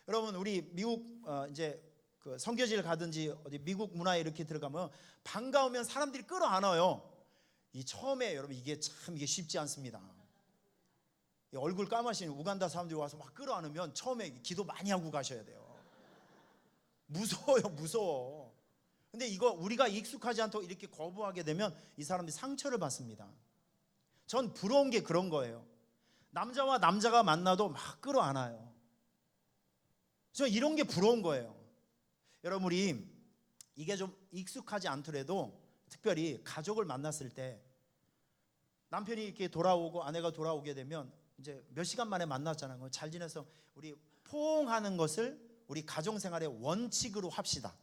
여러분, 우리 미국 이제 그 선교지를 가든지 어디 미국 문화에 이렇게 들어가면 반가우면 사람들이 끌어안아요. 이 처음에 여러분 이게 쉽지 않습니다. 얼굴 까마신 우간다 사람들이 와서 막 끌어안으면 처음에 기도 많이 하고 가셔야 돼요. 무서워요, 무서워. 근데 이거 우리가 익숙하지 않도록 이렇게 거부하게 되면 이 사람들이 상처를 받습니다. 전 부러운 게 그런 거예요. 남자와 남자가 만나도 막 끌어안아요. 저 이런 게 부러운 거예요. 여러분, 우리 이게 좀 익숙하지 않더라도 특별히 가족을 만났을 때 남편이 이렇게 돌아오고 아내가 돌아오게 되면 이제 몇 시간 만에 만났잖아요. 잘 지내서 우리 포옹하는 것을 우리 가정생활의 원칙으로 합시다.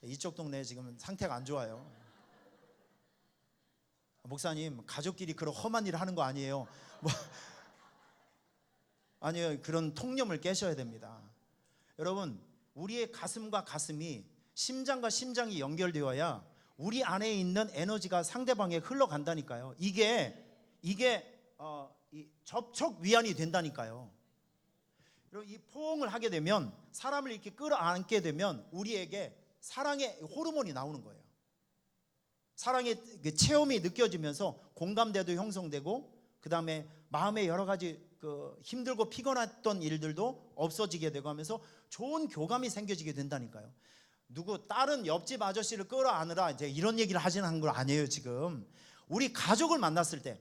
이쪽 동네 지금 상태가 안 좋아요. 목사님, 가족끼리 그런 험한 일을 하는 거 아니에요. 아니요, 그런 통념을 깨셔야 됩니다. 여러분, 우리의 가슴과 가슴이, 심장과 심장이 연결되어야 우리 안에 있는 에너지가 상대방에 흘러간다니까요. 이게 이 접촉 위안이 된다니까요. 여러분, 이 포옹을 하게 되면, 사람을 이렇게 끌어안게 되면 우리에게 사랑의 호르몬이 나오는 거예요. 사랑의 그 체험이 느껴지면서 공감대도 형성되고, 그 다음에 마음에 여러 가지 그 힘들고 피곤했던 일들도 없어지게 되고 하면서 좋은 교감이 생겨지게 된다니까요. 누구 다른 옆집 아저씨를 끌어안으라 이제 이런 얘기를 하시는 건 아니에요. 지금 우리 가족을 만났을 때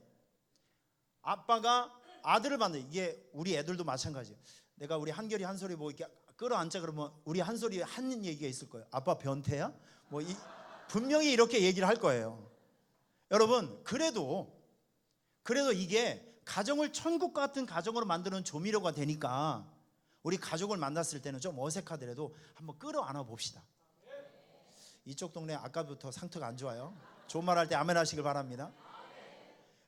아빠가 아들을 만나, 이게 우리 애들도 마찬가지예요. 내가 우리 한결이 한솔이 뭐 이렇게 끌어안자 그러면 우리 한솔이 하는 얘기가 있을 거예요. 아빠 변태야? 분명히 이렇게 얘기를 할 거예요. 여러분, 그래도 이게 가정을 천국 같은 가정으로 만드는 조미료가 되니까 우리 가족을 만났을 때는 좀 어색하더라도 한번 끌어안아 봅시다. 이쪽 동네 아까부터 상태가 안 좋아요. 좋은 말 할 때 아멘 하시길 바랍니다.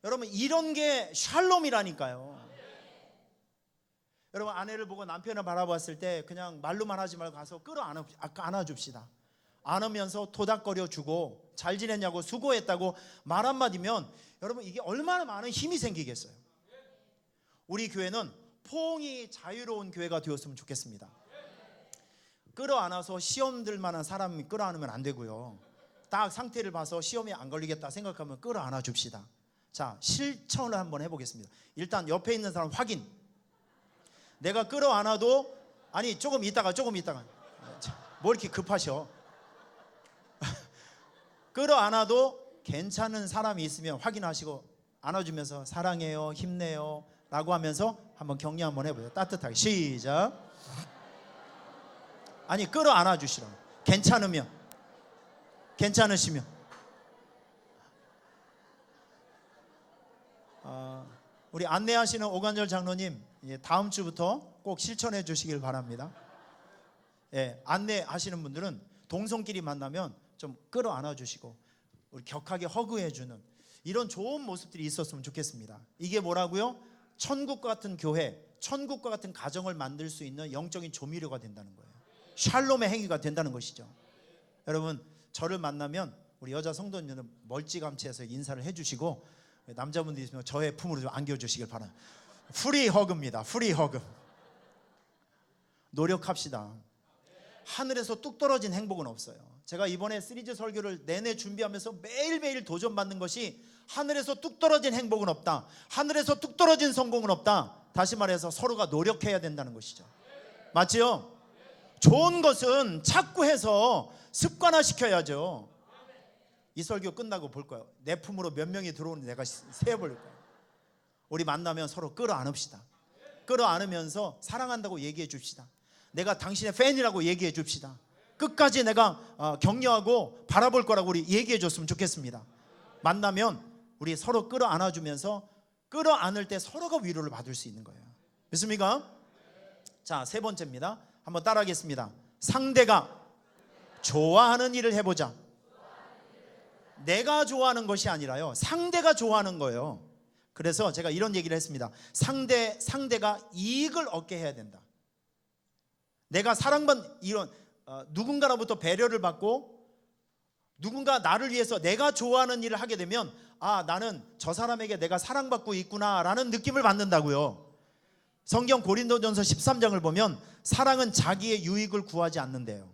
여러분, 이런 게 샬롬이라니까요. 여러분, 아내를 보고 남편을 바라봤을 때 그냥 말로만 하지 말고 가서 안아줍시다. 안으면서 토닥거려 주고 잘 지냈냐고 수고했다고 말 한마디면 여러분, 이게 얼마나 많은 힘이 생기겠어요. 우리 교회는 포옹이 자유로운 교회가 되었으면 좋겠습니다. 끌어안아서 시험 들 만한 사람이 끌어안으면 안 되고요. 딱 상태를 봐서 시험에 안 걸리겠다 생각하면 끌어안아 줍시다. 자, 실천을 한번 해보겠습니다. 일단 옆에 있는 사람 확인. 내가 끌어안아도, 아니 조금 있다가 뭐 이렇게 급하셔. 끌어안아도 괜찮은 사람이 있으면 확인하시고 안아주면서 사랑해요, 힘내요 라고 하면서 한번 격려 한번 해보세요. 따뜻하게 시작. 아니, 끌어안아 주시라고. 괜찮으시면 우리 안내하시는 오관절 장로님, 다음 주부터 꼭 실천해 주시길 바랍니다. 예, 안내하시는 분들은 동성끼리 만나면 좀 끌어안아 주시고 우리 격하게 허그해 주는 이런 좋은 모습들이 있었으면 좋겠습니다. 이게 뭐라고요? 천국과 같은 교회, 천국과 같은 가정을 만들 수 있는 영적인 조미료가 된다는 거예요. 샬롬의 행위가 된다는 것이죠. 여러분, 저를 만나면 우리 여자 성도님들은 멀찌감치해서 인사를 해주시고, 남자분들 있으면 저의 품으로 좀 안겨주시길 바랍니다. 프리 허그입니다. 프리 허그. 노력합시다. 하늘에서 뚝 떨어진 행복은 없어요. 제가 이번에 시리즈 설교를 내내 준비하면서 매일매일 도전받는 것이 하늘에서 뚝 떨어진 행복은 없다, 하늘에서 뚝 떨어진 성공은 없다. 다시 말해서 서로가 노력해야 된다는 것이죠. 맞지요? 좋은 것은 자꾸 해서 습관화시켜야죠. 이 설교 끝나고 볼 거예요. 내 품으로 몇 명이 들어오는지 내가 세어볼 거예요. 우리 만나면 서로 끌어안읍시다. 끌어안으면서 사랑한다고 얘기해 줍시다. 내가 당신의 팬이라고 얘기해 줍시다. 끝까지 내가 격려하고 바라볼 거라고 우리 얘기해 줬으면 좋겠습니다. 만나면 우리 서로 끌어안아주면서 끌어안을 때 서로가 위로를 받을 수 있는 거예요. 믿습니까? 자, 세 번째입니다. 한번 따라하겠습니다. 상대가 좋아하는 일을 해보자. 내가 좋아하는 것이 아니라요, 상대가 좋아하는 거예요. 그래서 제가 이런 얘기를 했습니다. 상대가 이익을 얻게 해야 된다. 내가 이런 누군가로부터 배려를 받고 누군가 나를 위해서 내가 좋아하는 일을 하게 되면, 아, 나는 저 사람에게 내가 사랑받고 있구나라는 느낌을 받는다고요. 성경 고린도전서 13장을 보면 사랑은 자기의 유익을 구하지 않는데요.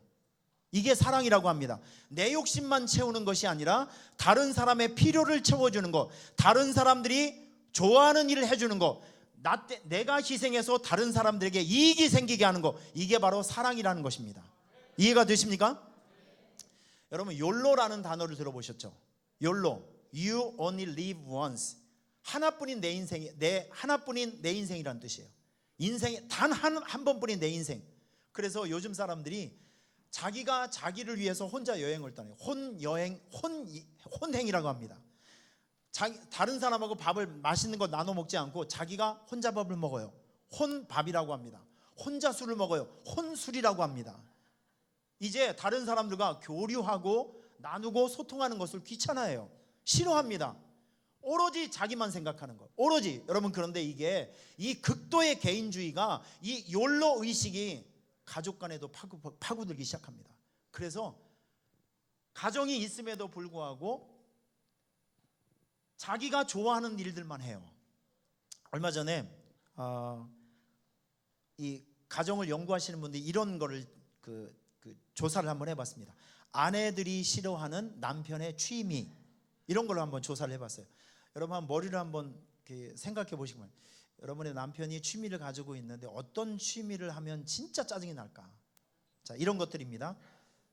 이게 사랑이라고 합니다. 내 욕심만 채우는 것이 아니라 다른 사람의 필요를 채워주는 것, 다른 사람들이 좋아하는 일을 해주는 것, 내가 희생해서 다른 사람들에게 이익이 생기게 하는 것, 이게 바로 사랑이라는 것입니다. 이해가 되십니까? 여러분, YOLO라는 단어를 들어보셨죠? YOLO, You only live once. 하나뿐인 내 인생이라는 뜻이에요. 인생에 단 한 번뿐인 내 인생. 그래서 요즘 사람들이 자기가 자기를 위해서 혼자 여행을 떠나요. 혼행이라고 합니다. 다른 사람하고 밥을 맛있는 거 나눠 먹지 않고 자기가 혼자 밥을 먹어요. 혼밥이라고 합니다. 혼자 술을 먹어요. 혼술이라고 합니다. 이제 다른 사람들과 교류하고 나누고 소통하는 것을 귀찮아해요. 싫어합니다. 오로지 자기만 생각하는 거. 오로지. 여러분, 그런데 이게 이 극도의 개인주의가, 이 욜로 의식이 가족 간에도 파고들기 시작합니다. 그래서 가정이 있음에도 불구하고 자기가 좋아하는 일들만 해요. 얼마 전에 이 가정을 연구하시는 분들이 이런 거를 조사를 한번 해봤습니다. 아내들이 싫어하는 남편의 취미, 이런 걸로 한번 조사를 해봤어요. 여러분 한번 머리를 한번 이렇게 생각해 보시면, 여러분의 남편이 취미를 가지고 있는데 어떤 취미를 하면 진짜 짜증이 날까? 자, 이런 것들입니다.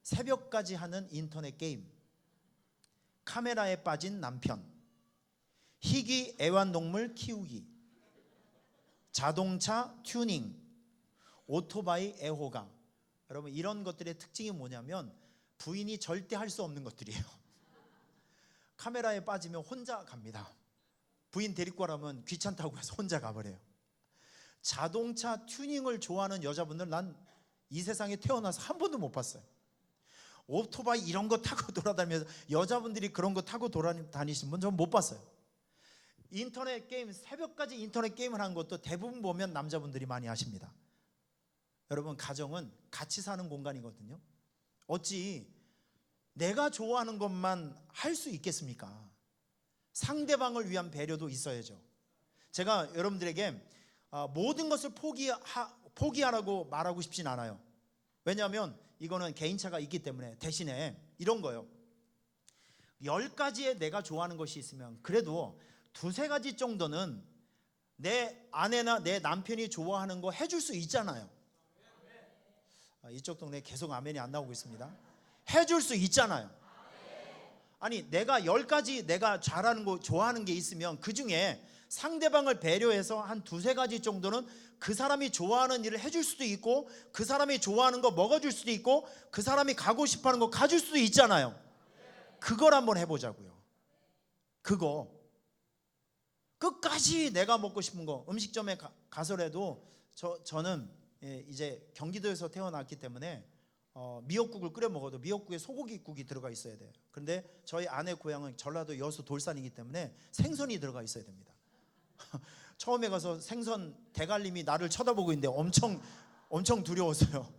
새벽까지 하는 인터넷 게임, 카메라에 빠진 남편, 희귀 애완동물 키우기, 자동차 튜닝, 오토바이 애호가. 여러분 이런 것들의 특징이 뭐냐면 부인이 절대 할 수 없는 것들이에요. 카메라에 빠지면 혼자 갑니다. 부인 데리고 가라면 귀찮다고 해서 혼자 가버려요. 자동차 튜닝을 좋아하는 여자분들 난 이 세상에 태어나서 한 번도 못 봤어요. 오토바이 이런 거 타고 돌아다니면서 여자분들이 그런 거 타고 돌아다니시는 분 전 못 봤어요. 인터넷 게임, 새벽까지 인터넷 게임을 하는 것도 대부분 보면 남자분들이 많이 하십니다. 여러분 가정은 같이 사는 공간이거든요. 어찌 내가 좋아하는 것만 할 수 있겠습니까? 상대방을 위한 배려도 있어야죠. 제가 여러분들에게 모든 것을 포기하라고 말하고 싶진 않아요. 왜냐하면 이거는 개인차가 있기 때문에. 대신에 이런 거요, 10가지의 내가 좋아하는 것이 있으면 그래도 2-3가지 정도는 내 아내나 내 남편이 좋아하는 거 해줄 수 있잖아요. 이쪽 동네에 계속 아멘이 안 나오고 있습니다. 해줄 수 있잖아요. 아니 내가 10가지 내가 잘하는 거 좋아하는 게 있으면 그 중에 상대방을 배려해서 한 2-3가지 정도는 그 사람이 좋아하는 일을 해줄 수도 있고, 그 사람이 좋아하는 거 먹어줄 수도 있고, 그 사람이 가고 싶어하는 거 가줄 수도 있잖아요. 그걸 한번 해보자고요. 그거 끝까지 내가 먹고 싶은 거, 음식점에 가서라도 저는 이제 경기도에서 태어났기 때문에 미역국을 끓여 먹어도 미역국에 소고기국이 들어가 있어야 돼요. 그런데 저희 아내 고향은 전라도 여수 돌산이기 때문에 생선이 들어가 있어야 됩니다. 처음에 가서 생선 대갈림이 나를 쳐다보고 있는데 엄청 두려웠어요.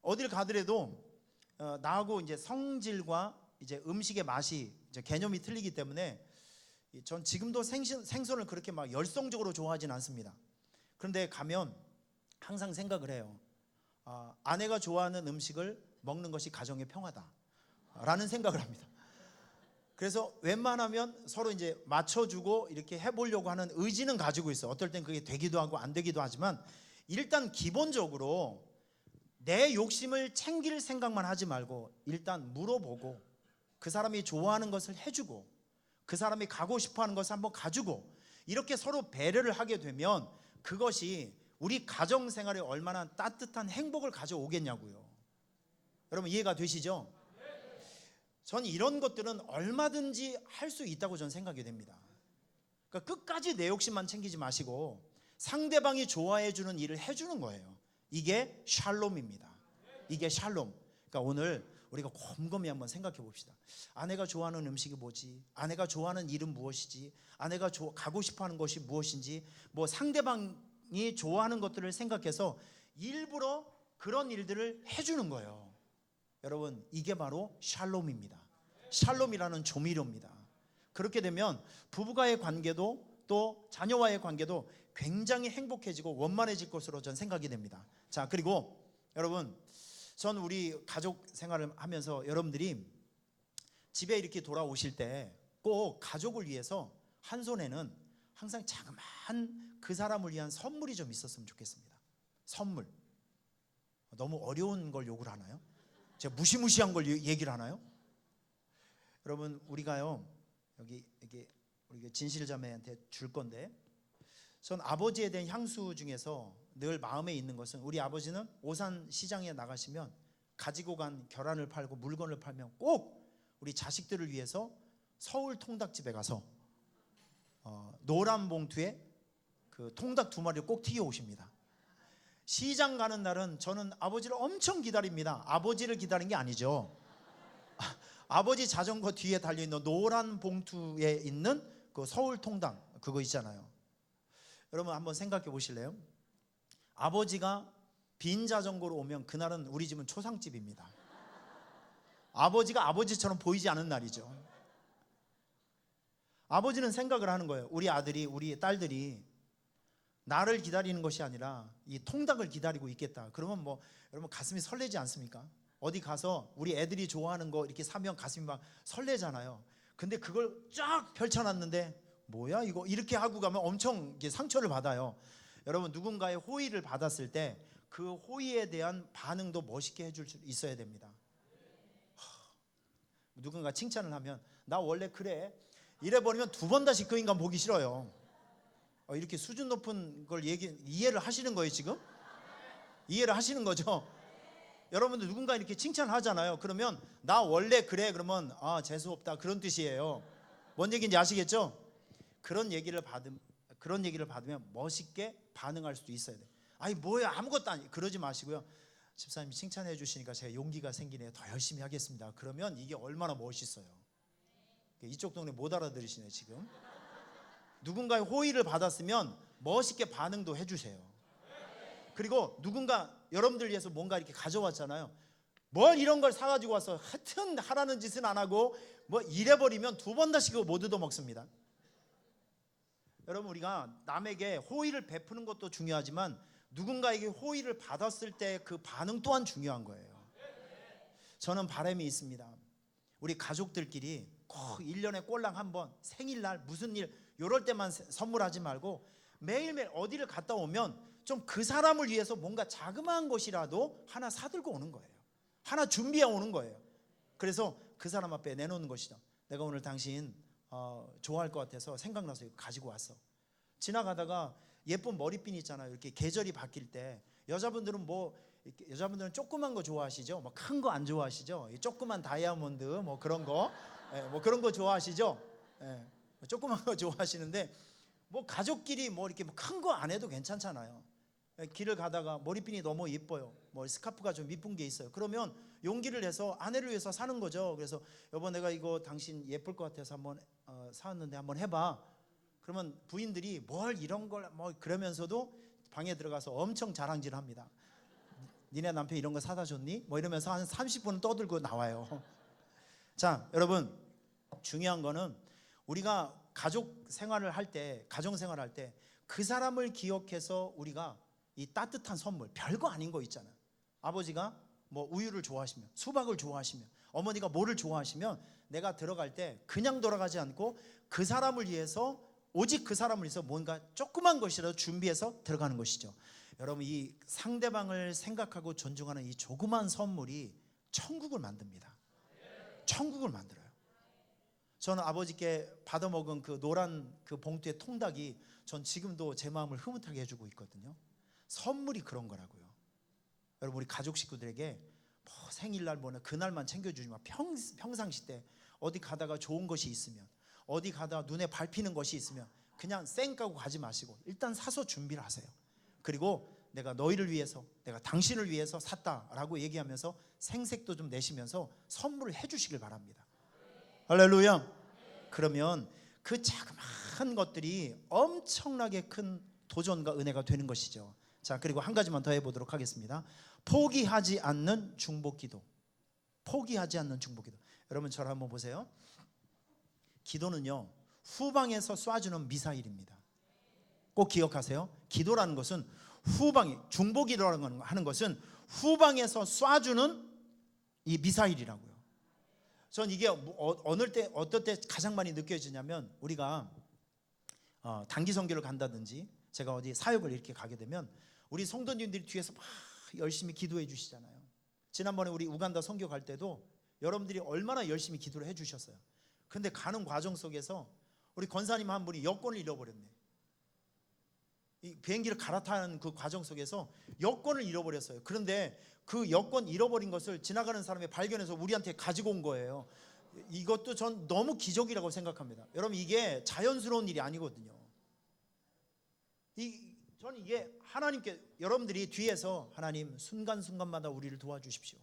어딜 가더라도 나하고 이제 성질과 이제 음식의 맛이 이제 개념이 틀리기 때문에 전 지금도 생선을 그렇게 막 열성적으로 좋아하진 않습니다. 그런데 가면 항상 생각을 해요. 아내가 좋아하는 음식을 먹는 것이 가정의 평화다라는 생각을 합니다. 그래서 웬만하면 서로 이제 맞춰주고 이렇게 해보려고 하는 의지는 가지고 있어요. 어떨 땐 그게 되기도 하고 안 되기도 하지만, 일단 기본적으로 내 욕심을 챙길 생각만 하지 말고 일단 물어보고, 그 사람이 좋아하는 것을 해주고, 그 사람이 가고 싶어하는 것을 한번 가지고, 이렇게 서로 배려를 하게 되면 그것이 우리 가정생활에 얼마나 따뜻한 행복을 가져오겠냐고요. 여러분 이해가 되시죠? 전 이런 것들은 얼마든지 할 수 있다고 저는 생각이 됩니다. 그러니까 끝까지 내 욕심만 챙기지 마시고 상대방이 좋아해 주는 일을 해주는 거예요. 이게 샬롬입니다. 이게 샬롬. 그러니까 오늘 우리가 곰곰이 한번 생각해 봅시다. 아내가 좋아하는 음식이 뭐지? 아내가 좋아하는 일은 무엇이지? 아내가 가고 싶어하는 것이 무엇인지, 뭐 상대방이 좋아하는 것들을 생각해서 일부러 그런 일들을 해주는 거예요. 여러분 이게 바로 샬롬입니다. 샬롬이라는 조미료입니다. 그렇게 되면 부부가의 관계도 또 자녀와의 관계도 굉장히 행복해지고 원만해질 것으로 전 생각이 됩니다. 자, 그리고 여러분, 전 우리 가족 생활을 하면서 여러분들이 집에 이렇게 돌아오실 때 꼭 가족을 위해서 한 손에는 항상 자그마한 그 사람을 위한 선물이 좀 있었으면 좋겠습니다. 선물. 너무 어려운 걸 요구를 하나요? 제가 무시무시한 걸 얘기를 하나요? 여러분 우리가요 여기 우리 진실자매한테 줄 건데, 전 아버지에 대한 향수 중에서 늘 마음에 있는 것은, 우리 아버지는 오산 시장에 나가시면 가지고 간 계란을 팔고 물건을 팔면 꼭 우리 자식들을 위해서 서울 통닭집에 가서 노란 봉투에 그 통닭 2마리를 꼭 튀겨 오십니다. 시장 가는 날은 저는 아버지를 엄청 기다립니다. 아버지를 기다린 게 아니죠. 아버지 자전거 뒤에 달려있는 노란 봉투에 있는 그 서울 통닭 그거 있잖아요. 여러분 한번 생각해 보실래요? 아버지가 빈 자전거로 오면 그날은 우리 집은 초상집입니다. 아버지가 아버지처럼 보이지 않은 날이죠. 아버지는 생각을 하는 거예요. 우리 아들이, 우리 딸들이 나를 기다리는 것이 아니라 이 통닭을 기다리고 있겠다. 그러면 뭐 여러분 가슴이 설레지 않습니까? 어디 가서 우리 애들이 좋아하는 거 이렇게 사면 가슴이 막 설레잖아요. 근데 그걸 쫙 펼쳐놨는데 뭐야 이거 이렇게 하고 가면 엄청 이렇게 상처를 받아요. 여러분 누군가의 호의를 받았을 때 그 호의에 대한 반응도 멋있게 해줄 수 있어야 됩니다. 누군가 칭찬을 하면 나 원래 그래 이래버리면 두 번 다시 그 인간 보기 싫어요. 이렇게 수준 높은 걸 이해를 하시는 거예요 지금? 이해를 하시는 거죠? 여러분들 누군가 이렇게 칭찬을 하잖아요. 그러면 나 원래 그래 그러면 아 재수없다 그런 뜻이에요. 뭔 얘기인지 아시겠죠? 그런 얘기를 받으면 멋있게 반응할 수도 있어야 돼. 아니 뭐야 아무것도 아니 그러지 마시고요. 집사님이 칭찬해 주시니까 제가 용기가 생기네요. 더 열심히 하겠습니다. 그러면 이게 얼마나 멋있어요. 이쪽 동네 못 알아들으시네 지금. 누군가의 호의를 받았으면 멋있게 반응도 해주세요. 그리고 누군가 여러분들 위해서 뭔가 이렇게 가져왔잖아요. 뭘 이런 걸 사가지고 와서 하여튼 하라는 짓은 안 하고 뭐 이래버리면 두 번 다시 그거 못 얻어먹습니다. 여러분 우리가 남에게 호의를 베푸는 것도 중요하지만 누군가에게 호의를 받았을 때 그 반응 또한 중요한 거예요. 저는 바람이 있습니다. 우리 가족들끼리 꼭 1년에 꼴랑 한 번 생일날 무슨 일 이럴 때만 선물하지 말고 매일매일 어디를 갔다 오면 좀 그 사람을 위해서 뭔가 자그마한 것이라도 하나 사들고 오는 거예요. 하나 준비해 오는 거예요. 그래서 그 사람 앞에 내놓는 것이죠. 내가 오늘 당신 좋아할 것 같아서 생각나서 이거 가지고 왔어. 지나가다가 예쁜 머리핀 있잖아요. 이렇게 계절이 바뀔 때 여자분들은 여자분들은 조그만 거 좋아하시죠? 뭐 큰 거 안 좋아하시죠? 조그만 다이아몬드 뭐 그런 거, 뭐 그런 거 좋아하시죠? 조그만 거 좋아하시는데 뭐 가족끼리 뭐 이렇게 큰 거 안 해도 괜찮잖아요. 길을 가다가 머리핀이 너무 예뻐요. 뭐 스카프가 좀 이쁜 게 있어요. 그러면 용기를 내서 아내를 위해서 사는 거죠. 그래서 여보 내가 이거 당신 예쁠 것 같아서 한번 사왔는데 한번 해봐. 그러면 부인들이 뭘 이런 걸 뭐 그러면서도 방에 들어가서 엄청 자랑질을 합니다. 니네 남편 이런 거 사다 줬니? 뭐 이러면서 한 30분은 떠들고 나와요. 자, 여러분 중요한 거는 우리가 가족 생활을 할 때, 가정 생활을 할 때 그 사람을 기억해서 우리가 이 따뜻한 선물, 별거 아닌 거 있잖아요. 아버지가 뭐 우유를 좋아하시면, 수박을 좋아하시면, 어머니가 뭐를 좋아하시면 내가 들어갈 때 그냥 돌아가지 않고 그 사람을 위해서 오직 그 사람을 위해서 뭔가 조그만 것이라도 준비해서 들어가는 것이죠. 여러분 이 상대방을 생각하고 존중하는 이 조그만 선물이 천국을 만듭니다. 천국을 만들어요. 저는 아버지께 받아먹은 그 노란 그 봉투의 통닭이 전 지금도 제 마음을 흐뭇하게 해주고 있거든요. 선물이 그런 거라고요. 여러분 우리 가족 식구들에게 뭐 생일날 뭐나 그날만 챙겨주지 마. 평상시 때 어디 가다가 좋은 것이 있으면, 어디 가다가 눈에 밟히는 것이 있으면 그냥 쌩 까고 가지 마시고 일단 사서 준비를 하세요. 그리고 내가 너희를 위해서, 내가 당신을 위해서 샀다라고 얘기하면서 생색도 좀 내시면서 선물을 해주시길 바랍니다. 할렐루야. 그러면 그 자그마한 것들이 엄청나게 큰 도전과 은혜가 되는 것이죠. 자, 그리고 한 가지만 더 해보도록 하겠습니다. 포기하지 않는 중보기도. 포기하지 않는 중보기도. 여러분 저를 한번 보세요. 기도는요 후방에서 쏴주는 미사일입니다. 꼭 기억하세요. 기도라는 것은 중보기도라는 하는 것은 후방에서 쏴주는 이 미사일이라고요. 전 이게 어떨 때 가장 많이 느껴지냐면 우리가 단기 선교를 간다든지 제가 어디 사역을 이렇게 가게 되면 우리 성도님들이 뒤에서 막 열심히 기도해 주시잖아요. 지난번에 우리 우간다 선교 갈 때도 여러분들이 얼마나 열심히 기도를 해 주셨어요. 근데 가는 과정 속에서 우리 권사님 한 분이 여권을 잃어버렸네. 이 비행기를 갈아타는 그 과정 속에서 여권을 잃어버렸어요. 그런데 그 여권 잃어버린 것을 지나가는 사람이 발견해서 우리한테 가지고 온 거예요. 이것도 전 너무 기적이라고 생각합니다. 여러분 이게 자연스러운 일이 아니거든요. 저는 이게 하나님께 여러분들이 뒤에서 하나님 순간순간마다 우리를 도와주십시오.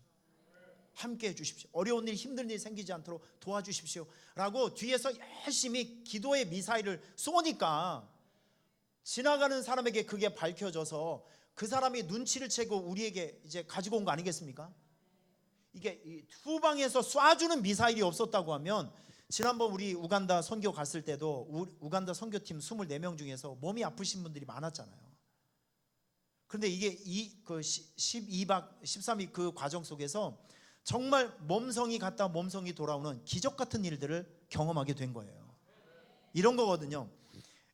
함께 해주십시오. 어려운 일 힘든 일 생기지 않도록 도와주십시오 라고 뒤에서 열심히 기도의 미사일을 쏘니까 지나가는 사람에게 그게 밝혀져서 그 사람이 눈치를 채고 우리에게 이제 가지고 온 거 아니겠습니까? 이게 후방에서 쏴주는 미사일이 없었다고 하면 지난번 우리 우간다 선교 갔을 때도 우간다 선교팀 24명 중에서 몸이 아프신 분들이 많았잖아요. 그런데 이게 그 12박 13일 그 과정 속에서 정말 몸성이 갔다 몸성이 돌아오는 기적 같은 일들을 경험하게 된 거예요. 이런 거거든요.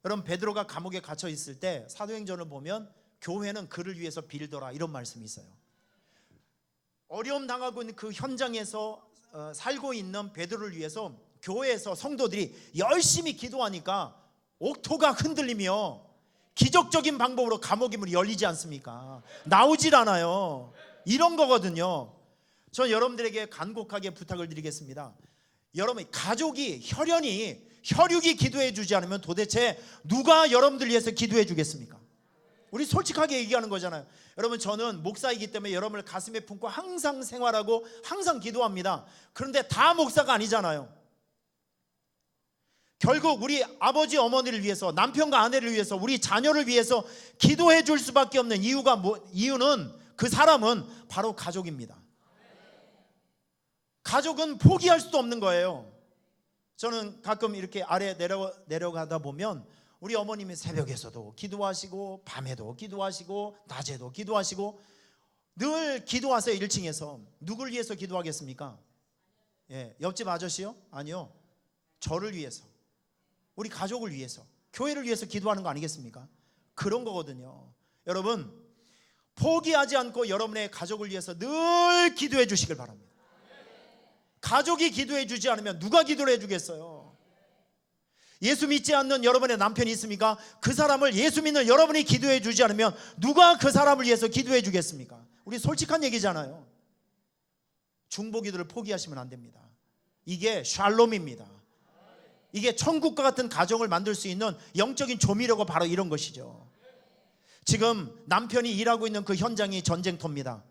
여러분, 베드로가 감옥에 갇혀 있을 때 사도행전을 보면 교회는 그를 위해서 빌더라 이런 말씀이 있어요. 어려움 당하고 있는 그 현장에서 살고 있는 베드로를 위해서 교회에서 성도들이 열심히 기도하니까 옥토가 흔들리며 기적적인 방법으로 감옥의 문이 열리지 않습니까? 나오질 않아요. 이런 거거든요. 저 여러분들에게 간곡하게 부탁을 드리겠습니다. 여러분, 가족이 혈육이 기도해 주지 않으면 도대체 누가 여러분들 위해서 기도해 주겠습니까? 우리 솔직하게 얘기하는 거잖아요. 여러분, 저는 목사이기 때문에 여러분을 가슴에 품고 항상 생활하고 항상 기도합니다. 그런데 다 목사가 아니잖아요. 결국 우리 아버지 어머니를 위해서, 남편과 아내를 위해서, 우리 자녀를 위해서 기도해 줄 수밖에 없는 이유는 그 사람은 바로 가족입니다. 가족은 포기할 수도 없는 거예요. 저는 가끔 이렇게 아래 내려가다 보면 우리 어머님이 새벽에서도 기도하시고 밤에도 기도하시고 낮에도 기도하시고 늘 기도하세요. 1층에서 누굴 위해서 기도하겠습니까? 옆집 아저씨요? 아니요, 저를 위해서, 우리 가족을 위해서, 교회를 위해서 기도하는 거 아니겠습니까? 그런 거거든요. 여러분, 포기하지 않고 여러분의 가족을 위해서 늘 기도해 주시길 바랍니다. 가족이 기도해 주지 않으면 누가 기도를 해주겠어요? 예수 믿지 않는 여러분의 남편이 있습니까? 그 사람을 예수 믿는 여러분이 기도해 주지 않으면 누가 그 사람을 위해서 기도해 주겠습니까? 우리 솔직한 얘기잖아요. 중보기도를 포기하시면 안 됩니다. 이게 샬롬입니다. 이게 천국과 같은 가정을 만들 수 있는 영적인 조미료가 바로 이런 것이죠. 지금 남편이 일하고 있는 그 현장이 전쟁터입니다.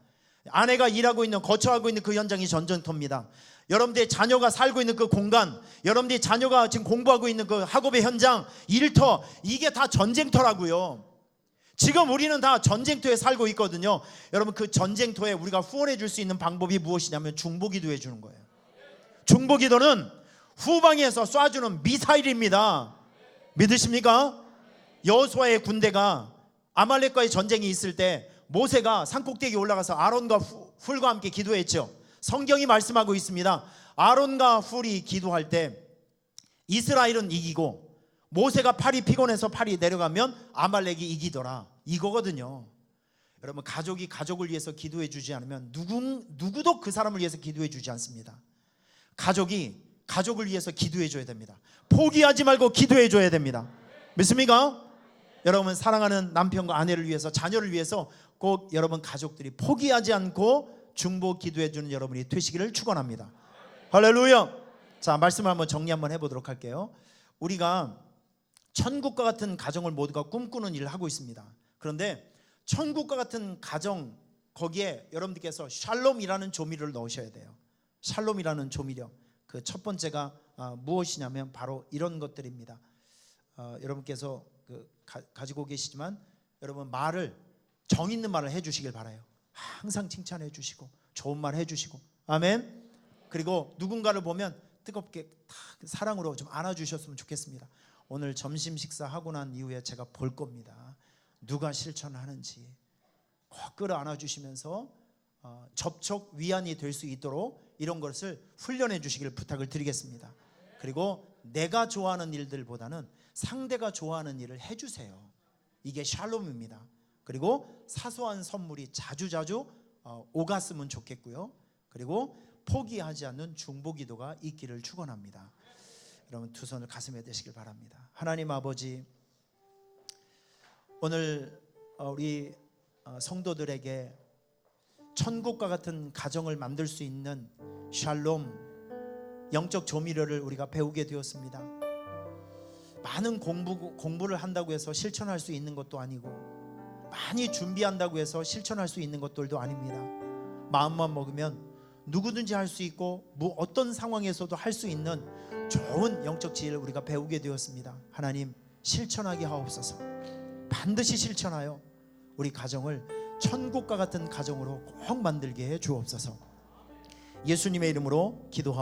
아내가 일하고 있는, 거처하고 있는 그 현장이 전쟁터입니다. 여러분들의 자녀가 살고 있는 그 공간, 여러분들의 자녀가 지금 공부하고 있는 그 학업의 현장, 일터, 이게 다 전쟁터라고요. 지금 우리는 다 전쟁터에 살고 있거든요. 여러분, 그 전쟁터에 우리가 후원해 줄 수 있는 방법이 무엇이냐면 중보기도 해주는 거예요. 중보기도는 후방에서 쏴주는 미사일입니다. 믿으십니까? 여호수아의 군대가 아말렉과의 전쟁이 있을 때 모세가 산꼭대기에 올라가서 아론과 훌과 함께 기도했죠. 성경이 말씀하고 있습니다. 아론과 훌이 기도할 때 이스라엘은 이기고 모세가 팔이 피곤해서 팔이 내려가면 아말렉이 이기더라, 이거거든요. 여러분, 가족이 가족을 위해서 기도해 주지 않으면 누구도 그 사람을 위해서 기도해 주지 않습니다. 가족이 가족을 위해서 기도해 줘야 됩니다. 포기하지 말고 기도해 줘야 됩니다. 믿습니까? 여러분, 사랑하는 남편과 아내를 위해서, 자녀를 위해서 꼭 여러분 가족들이 포기하지 않고 중보 기도해 주는 여러분이 되시기를 축원합니다. 할렐루야. 자, 말씀을 한번 정리 한번 해보도록 할게요. 우리가 천국과 같은 가정을 모두가 꿈꾸는 일을 하고 있습니다. 그런데 천국과 같은 가정, 거기에 여러분들께서 샬롬이라는 조미료를 넣으셔야 돼요. 샬롬이라는 조미료, 그 첫 번째가 무엇이냐면 바로 이런 것들입니다. 여러분께서 가지고 계시지만 여러분, 말을, 정 있는 말을 해주시길 바라요. 항상 칭찬해 주시고 좋은 말 해주시고, 아멘. 그리고 누군가를 보면 뜨겁게 사랑으로 좀 안아주셨으면 좋겠습니다. 오늘 점심 식사하고 난 이후에 제가 볼 겁니다. 누가 실천하는지 꼭 끌어안아 주시면서 접촉 위안이 될 수 있도록 이런 것을 훈련해 주시길 부탁을 드리겠습니다. 그리고 내가 좋아하는 일들보다는 상대가 좋아하는 일을 해주세요. 이게 샬롬입니다. 그리고 사소한 선물이 자주자주 오갔으면 좋겠고요. 그리고 포기하지 않는 중보기도가 있기를 축원합니다. 여러분, 두 손을 가슴에 대시길 바랍니다. 하나님 아버지, 오늘 우리 성도들에게 천국과 같은 가정을 만들 수 있는 샬롬, 영적 조미료를 우리가 배우게 되었습니다. 많은 공부를 한다고 해서 실천할 수 있는 것도 아니고, 많이 준비한다고 해서 실천할 수 있는 것들도 아닙니다. 마음만 먹으면 누구든지 할 수 있고 어떤 상황에서도 할 수 있는 좋은 영적 지혜를 우리가 배우게 되었습니다. 하나님, 실천하게 하옵소서. 반드시 실천하여 우리 가정을 천국과 같은 가정으로 꼭 만들게 해 주옵소서. 예수님의 이름으로 기도하옵소서.